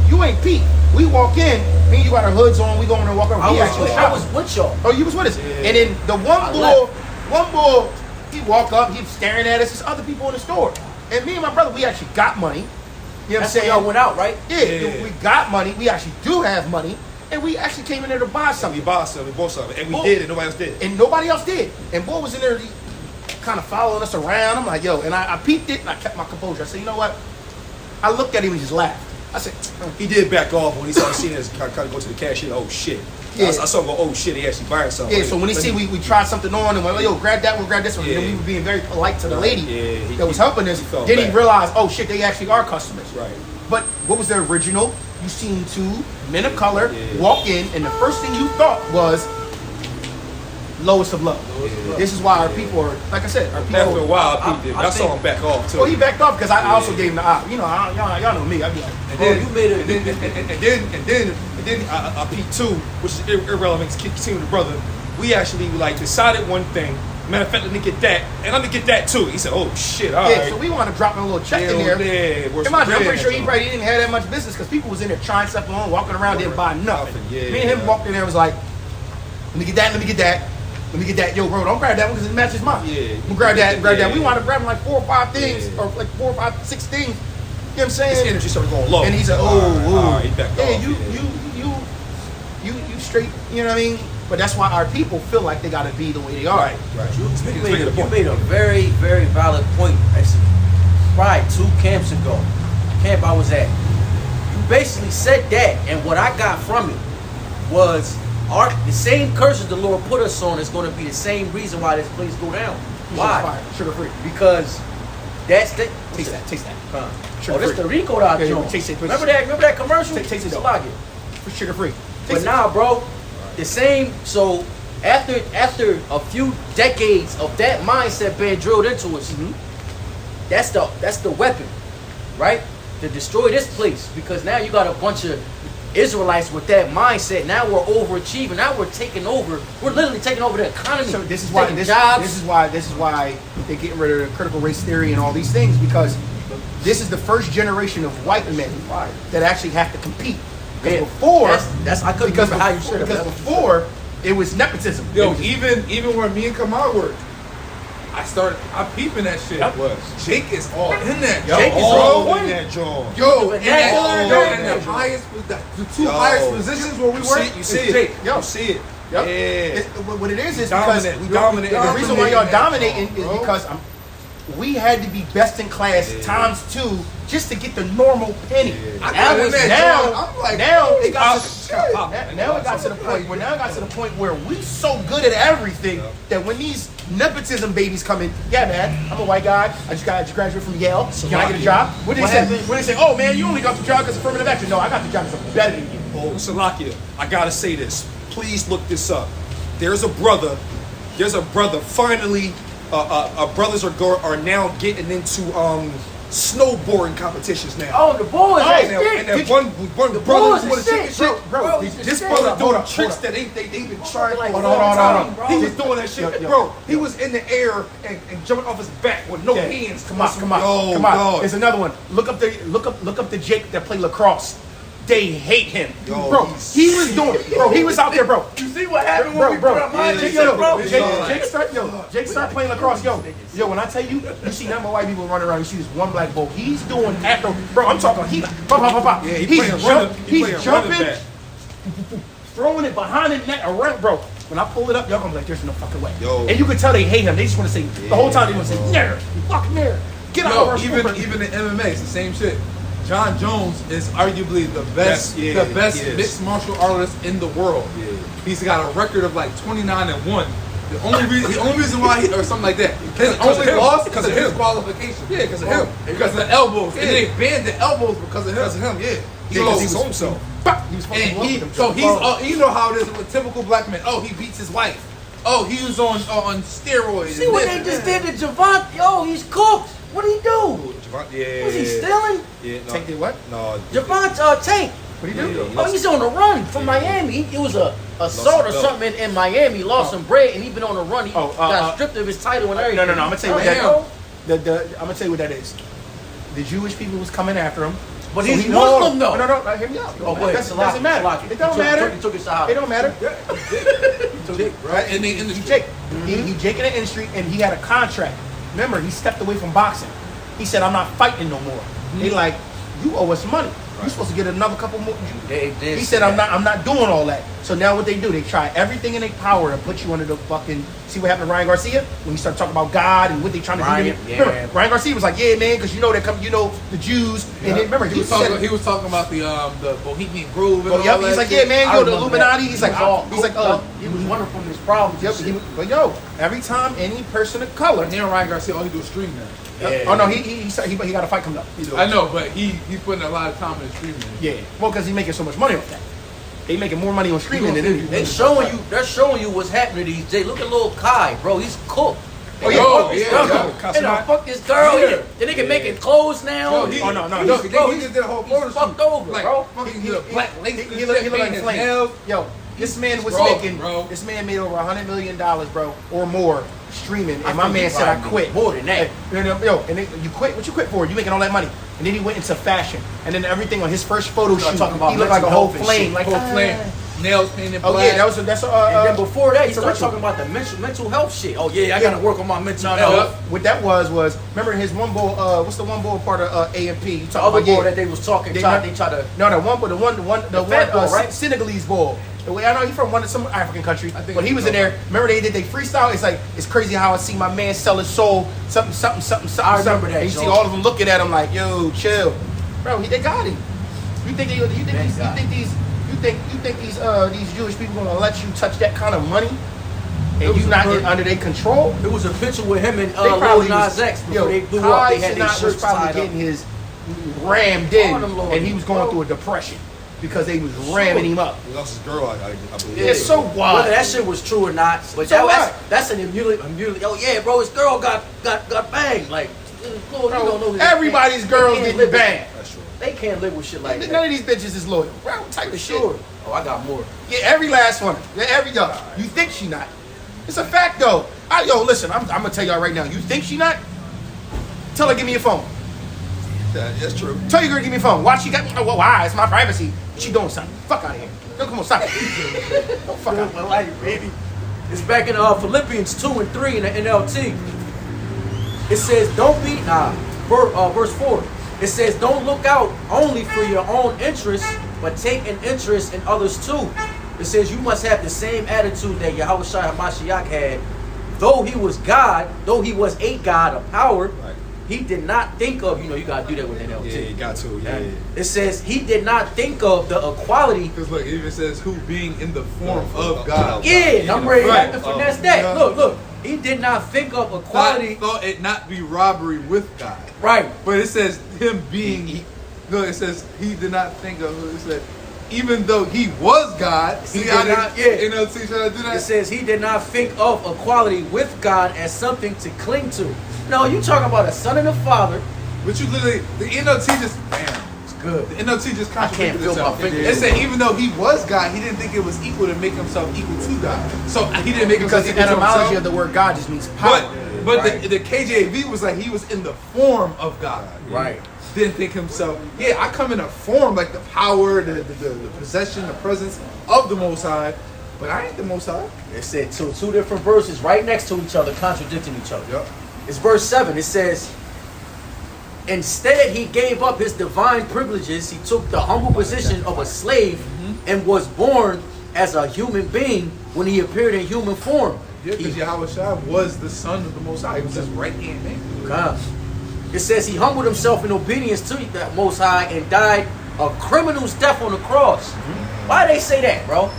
You ain't Pete. We walk in, me and you got our hoods on, we go in and walk around. I was with y'all. Oh, you was with us. Yeah. And then the one bull, he walked up, he was staring at us. There's other people in the store. And me and my brother, we actually got money. You know what I'm That's when saying? y'all went out, right? Yeah, we got money. We actually do have money. And we actually came in there to buy We something. bought something, we bought something, and we Bull. did, and nobody else did. And nobody else did. And boy was in there kind of following us around. I'm like, yo, and I peeped it and I kept my composure. I said, you know what? I looked at him and just laughed. I said, He did back off when he started seeing us kind of go to the cashier. Oh shit! Yeah. I saw him go. Oh shit! He actually buying something. yeah, so when he see we tried something on and went, yo, grab that one, grab this one. Yeah. And then we were being very polite to the lady Yeah, that was helping us. he felt Then he bad. realized, oh shit, they actually are customers. Right. But what was the original? You seen two men of color Yeah. walk in, and the first thing you thought was lowest of low. Yeah. This is why our people are, like I said, our people. After a while, I peeped it, but I I saw think- him back off too. Well, he backed off because I also gave him the eye. You know, y'all know me. I'd be like, And Bro, then, you made it. and then I peeped too, which is irrelevant. To continue the brother, we actually like decided one thing. Matter of fact, let me get that, and let me get that too. He said, "Oh shit, all yeah, right." so we want to drop him a little check in there. Yeah, I'm pretty sure he probably didn't have that much business because people was in there trying stuff on, walking around, didn't buy nothing. Yeah, Me and him yeah. walked in there and was like, let me get that, let me get that, let me get that. Yo, bro, don't grab that one because it matches mine. Yeah. We'll grab that, grab that. Yeah. We want to grab him like 4 or 5 things, Yeah. or like 4 or 5, 6 things. You know what I'm His saying? energy started going low. And he said, All right, oh, all right, he backed yeah, off. you straight, you know what I mean? But that's why our people feel like they got to be the way they are. Right, right. You Speaking made, of the you point. made a very, very valid point. That's probably 2 camps ago. Camp I was at. You basically said that, and what I got from it was the same curses the Lord put us on is going to be the same reason why this place go down. Why? Sugar free. Because that's the Taste that, taste that. Oh, Sugar this free. the Rico dot Yeah, joint. taste it, taste Remember it. that? Remember that commercial? Taste it, It's though. like it. Sugar free. But Taste it. nah, bro, the same. So after a few decades of that mindset being drilled into us, that's the weapon, right? To destroy this place. Because now you got a bunch of Israelites with that mindset. Now we're overachieving. Now we're taking over. We're literally taking over the economy. So this is why taking jobs. this is why they're getting rid of the critical race theory and all these things, because this is the first generation of white men that actually have to compete. Because Yeah, before, that's I couldn't because remember how you said it. because before it was nepotism. It yo, was just- even where me and Kamal worked, I peeping that shit. Yep. Was. Jake is all in that. Yo, Jake is all all in that joint. Yo, The and that, vernacular, and the highest, the 2 Yo. highest positions where we You work, see it, you is see it. Jake. Yo. You see it. Yep. Yeah. What it is because Dominant. We dominant. the reason why y'all Dominating that dominating joint, is bro. because we had to be best in class times 2 just to get the normal penny. Yeah. I Now got in it's- that now- joint, I'm like, now oh, it got shit. Now it got to the point where we so good at everything that when these nepotism babies come in, yeah, man, I'm a white guy. I just graduated from Yale. Can I get a job? What did they say? Oh man, you only got the job because of affirmative action. No, I got the job because I'm better than you. Oh, Salakia, I gotta say this. Please look this up. There's a brother. Finally, brothers are now getting into snowboarding competitions now. Oh, the boys, And that one brother boys who won the is sick, championship, bro. this brother doing tricks that they've been trying for a Hold long on. time. He was doing that shit, bro. He was in the air and jumping off his back with no hands. Come on. God. There's another one. Look up the Jake that played lacrosse. They hate him, Yo, bro. he's He was out there, bro. You see what happened when we Bro, put up my Jake started playing lacrosse. Yo, when I tell you, you see none of my white people running around. You see this one black boy. He's doing after, bro. I'm talking. Yeah, He's jumping, throwing it behind the net around, bro. When I pull it up, y'all gonna be like, "There's no fucking way." Yo. And you can tell they hate him. They just want to say the whole time they want to say, "Nerd, you fucking nerd, get out of our Even sport." in MMA, it's the same shit. John Jones is arguably the best mixed martial artist in the world. Yeah. He's got a record of like 29-1. The only reason why or something like that. His Because of only him. loss Because is of him. disqualification. Yeah, because of him. Because of the elbows. Yeah. And they banned the elbows because of him. Yeah. So- He saw himself. He was fucking And he's you know how it is with typical black men. Oh, he beats his wife. Oh, he was on steroids. See what they just did to Javante? Yo, he's cooked. What did he do? Yeah. Was he stealing? Yeah. No. Tank did what? No. Javante Tank. What did he do? Yeah. Oh, he's on the run from Miami. It was a assault or belt. something in Miami. He lost some bread and he been on the run. He Oh, got stripped of his title and everything. No. I'm gonna tell you what Damn. I'm gonna tell you what that is. The Jewish people was coming after him. But So he's he- Muslim, though. No, hear me out. Oh, wait, That doesn't matter. It don't matter. He took his shot. It don't matter. Right? And they in the Jake. He Jake in the industry and he had a contract. Remember, he stepped away from boxing. He said, "I'm not fighting no more." They like, "You owe us money. You're supposed to get another couple more." They did He say said, that. I'm not doing all that." So now what they do, they try everything in their power to put you under the fucking. See what happened to Ryan Garcia when he started talking about God and what they trying to Ryan, do. To yeah. Remember, Ryan Garcia was like, "Yeah, man, because you know the Jews." And then, remember, he was talking about the Bohemian Grove. And Oh, all yep, that he's like, shit. "Yeah, man, I yo, the remember Illuminati." that. He's like, He was all he's like, cooked up. He was running from his problems. Yep, and shit. but yo, every time any person of color. Now Ryan Garcia, all he do is stream now. Yeah. Oh no, he got a fight coming up. I know, but he's putting a lot of time in streaming. Yeah, well, because he's making so much money off that. They making more money on streaming than anything. They're showing you what's happening to these days. Look at little Kai, bro. He's cooked. Oh, They yeah. fuck Oh, this yeah, girl. yeah. They done fuck this girl. Yeah. The nigga making clothes now. Yo, he- Oh, no. He Bro, just did a whole he's photo shoot. fucked over, like, bro. Fucking He- the he- black lace. He look like his flame. nails. Yo, this man was Bro, making. bro. This man made over $100 million, bro, or more streaming. And I my think man he said, "I probably quit." more than that. Yo, and then you quit. What you quit for? You making all that money? And then he went into fashion, and then everything on his first photo Start shoot, talking about he looked like a mental whole health and flame, shit. like Whole flame. Nails painted black. Oh yeah, that's And then before that, he it's a started ritual. talking about the mental health shit. Oh yeah, I gotta work on my mental health. What that was remember his one boy? What's the one boy part of AMP? You The talking other about, boy yeah. that they was talking, They they not- try to. No, the one fat boy, right? Senegalese boy. The way I know he's from some African country, I think but he was in there. Remember they did they freestyle? It's like it's crazy how I see my man sell his soul. Something. I remember that, And you see Joe. all of them looking at him like, "Yo, chill, bro." They got him. You think these Jewish people gonna let you touch that kind of money? It And was you a not bird. under their control? It was a picture with him and They Lil probably Nas was- X before yo, they blew Kai up. They had their Cenat was shirts probably tied getting up. his rammed All them in, little- and he was going through a depression because they was ramming him up. He lost his girl, I believe. Yeah, so Whether what? that shit was true or not, but So that's an emulate. Oh yeah, bro, his girl got banged. Like, Lord, you don't know who that- Everybody's they girls can't getting live with- banged. That's true. They can't live with shit like None that. of these bitches is loyal. Bro, what type of shit? Sure. Oh, I got more. Yeah, every last one. Yeah, every dog. You think she not? It's a fact though. Listen, I'm gonna tell y'all right now. You think she not? Tell her give me your phone. That's true. Tell your girl give me your phone. Why she got? Oh, well, why? It's my privacy. She doing something. Fuck out of here. No, come on, stop it. Don't fuck out. My life, baby. It's back in Philippians 2 and 3 in the NLT. It says, don't be, verse 4. It says, don't look out only for your own interests, but take an interest in others too. It says you must have the same attitude that Yahushua HaMashiach had. Though he was God, though he was a God of power, Right. he did not think of, you gotta do that with NLT. Yeah, you got to. Yeah. It says he did not think of the equality. Because look, it even says who being in the form of God. Yeah, and I'm ready Right. to finesse Oh, that. yeah. Look. He did not think of equality. Thought it not be robbery with God. Right. But it says him being. No, it says he did not think of. It said even though he was God. He See did how not- they NLT trying to do It that? says he did not think of equality with God as something to cling to. No, you talking about a son and a father. But you literally the NLT just It's good. the NLT just I can't contradicted feel itself. my fingers. It said even though he was God, he didn't think it was equal to make himself equal to God. So he didn't make Because himself the equal to etymology himself. of the word God just means power. But Right. the KJV was like he was in the form of God. Right. Didn't think himself. Yeah, I come in a form like the power, the possession, the presence of the Most High, but I ain't the Most High. It said two different verses right next to each other, contradicting each other. Yep. It's verse 7. It says, instead he gave up his divine privileges. He took the humble position of a slave and was born as a human being when he appeared in human form. Yeah, because Yahweh Shai was the son of the Most High. He was his right hand man. God. It says he humbled himself in obedience to the Most High and died a criminal's death on the cross. Why they say that, bro?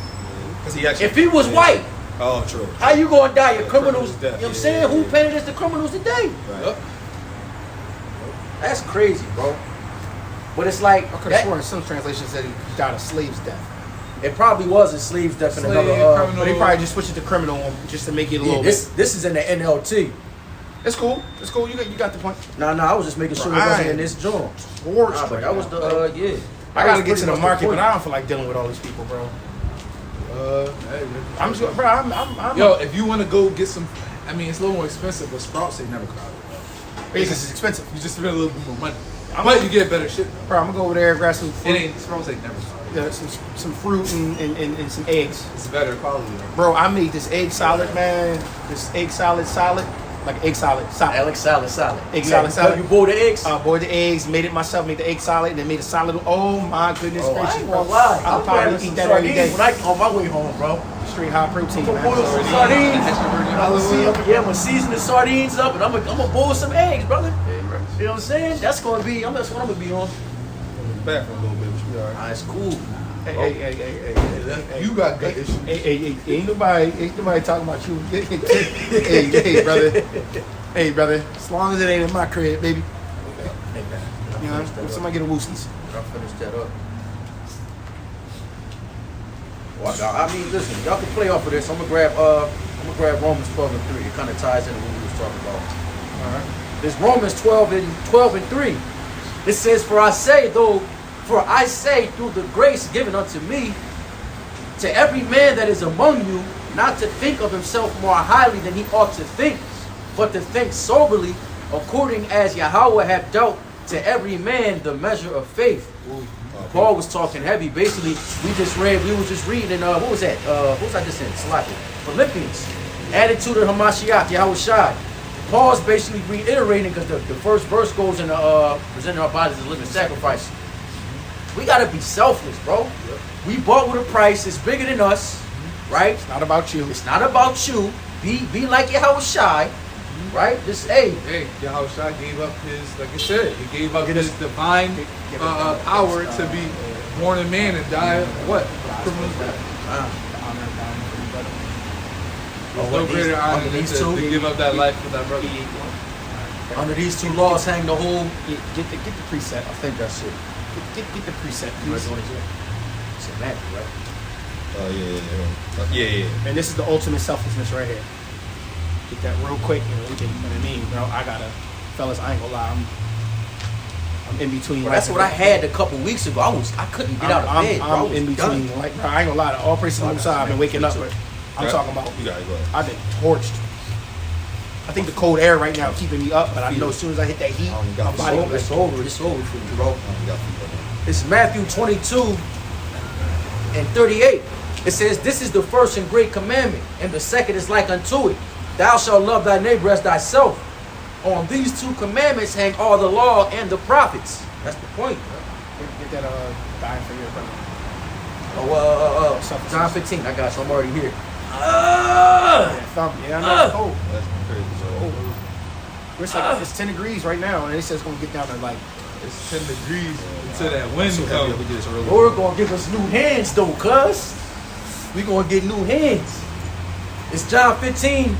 Because he actually. If he was white, Oh, true. how you gonna die a criminal's criminal's death? death. You know what I'm saying? Who painted as the criminals today? Right. That's crazy, bro. But it's like I could have that- sworn some translations said he died a slave's death. it probably was a slave's death in Slave, another. criminal. But they probably just switched it to criminal just to make it a Yeah, little this bit. this is in the NLT. It's cool. It's cool. You got the point. No, I was just making sure it wasn't in this joint. Torch. Nah, but that was the yeah. I gotta get That's to the pretty much market, point. but I don't feel like dealing with all these people, bro. Hey, I'm just, bro. I'm yo, if you want to go get some, I mean, it's a little more expensive, but Sprouts ain't never crowded. because it's expensive. You just spend a little bit more money, but you get better shit. Bro, I'm gonna go over there and grab some It fruit, ain't Sprouts ain't never crowded. some fruit and some eggs. It's better quality. Though. Bro, I made this egg salad, man. This egg salad, like egg salad. Alex salad. Egg Yeah, salad. You boiled the eggs? Boiled the eggs, made it myself, made the egg salad, and then made a salad. Oh my goodness I gracious, ain't bro! gonna lie. I'll I'm probably grabbing eat some that every sardines day. when I on my way home, bro. Straight high protein, I'm gonna boil some man. sardines. Hallelujah. Yeah, I'm gonna season the sardines up, and I'm gonna boil some eggs, brother. You know what I'm saying? That's gonna be. That's what I'm gonna be on. Back for a little bit, but you all right. It's cool. Hey, You got good issues. hey, ain't nobody talking about you. Hey, brother. As long as it ain't in my crib, baby. You know, if somebody get a Wooskies. I'll finish that up. Well, I mean, listen, y'all can play off of this. I'm gonna grab Romans 12 and 3. It kind of ties into what we was talking about. All right. There's Romans 12 and 3. It says, For I say through the grace given unto me, to every man that is among you, not to think of himself more highly than he ought to think, but to think soberly, according as Yahweh hath dealt to every man the measure of faith. Paul was talking heavy. Basically, we was just reading in, what was that? What was I just in? Salakia. Philippians. Attitude of Hamashiach, Yahweh Shai. Paul's basically reiterating, because the first verse goes in presenting our bodies as a living sacrifice. We gotta be selfless, bro. We bought with a price. It's bigger than us, right? It's not about you. It's not about you. Be like Yahweh Shai, right? Just Hey, Yahweh Shai gave up his, like I said, he gave up his divine power to be born a man and die what? Criminal's death. There's no greater honor under than these to two, give up that life for that brother. under these two laws hang the whole. Get the preset. I think that's it. Get the preset, Right, please. what is it? It's a Matthew, right? Oh, yeah. And this is the ultimate selflessness right here. Get that real quick, and we can. You know what I mean, bro? Fellas, I ain't gonna lie. I'm in between. Well, that's what I had a couple weeks ago. I couldn't get out of bed, bro. I I'm was in between. done. Like, bro, I ain't gonna lie. All praise to the Most High. I've been waking up, but I'm talking about. You got it, go ahead. I've been torched. I think the cold air right now keeping me up, but I know as soon as I hit that heat, I only my got body. It's over. It's over for you, bro. You got people there. It's Matthew 22 and 38. It says, This is the first and great commandment, and the second is like unto it. Thou shalt love thy neighbor as thyself. On these two commandments hang all the law and the prophets. That's the point. Get that dying for your brother. Oh, John 15. I got you. I'm already here. Yeah, I know it's cold. That's crazy. So, It's like it's 10 degrees right now, and it says it's gonna get down to like. It's 10 degrees until that wind So happy that we comes. did this early. Lord gonna give us new hands though, cuz. We gonna get new hands. It's John 15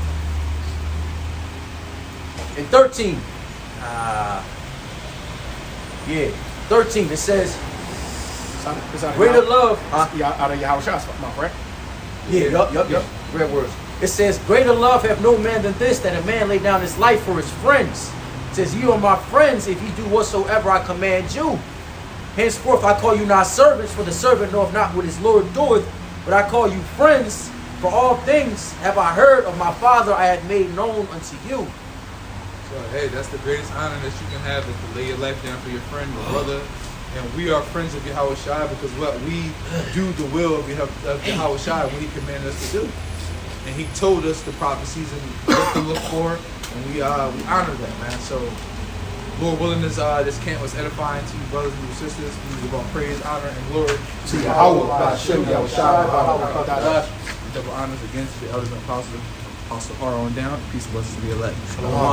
and 13. Yeah, 13. It says, It's out of greater Yah- love. Yeah, out of Yahushua's mouth, right? Yeah, yup. Red words. It says, greater love have no man than this, that a man lay down his life for his friends. It says, you are my friends if you do whatsoever I command you. Henceforth I call you not servants, for the servant knoweth not what his Lord doeth, but I call you friends, for all things have I heard of my Father I have made known unto you. So, hey, that's the greatest honor that you can have, is to lay your life down for your friend, your brother. And we are friends of Yahweh Shai because what we do the will of Yahweh Shai, what he commanded us to do. And he told us the prophecies and what to look for, and we honor that, man. So, Lord willing, this camp was edifying to you, brothers and you sisters. We give all praise, honor, and glory to Yahweh, Hashem, Yahweh Shai, Yahweh. Double honors against the elders and apostles, Apostle R on down. Peace and blessings to the elect.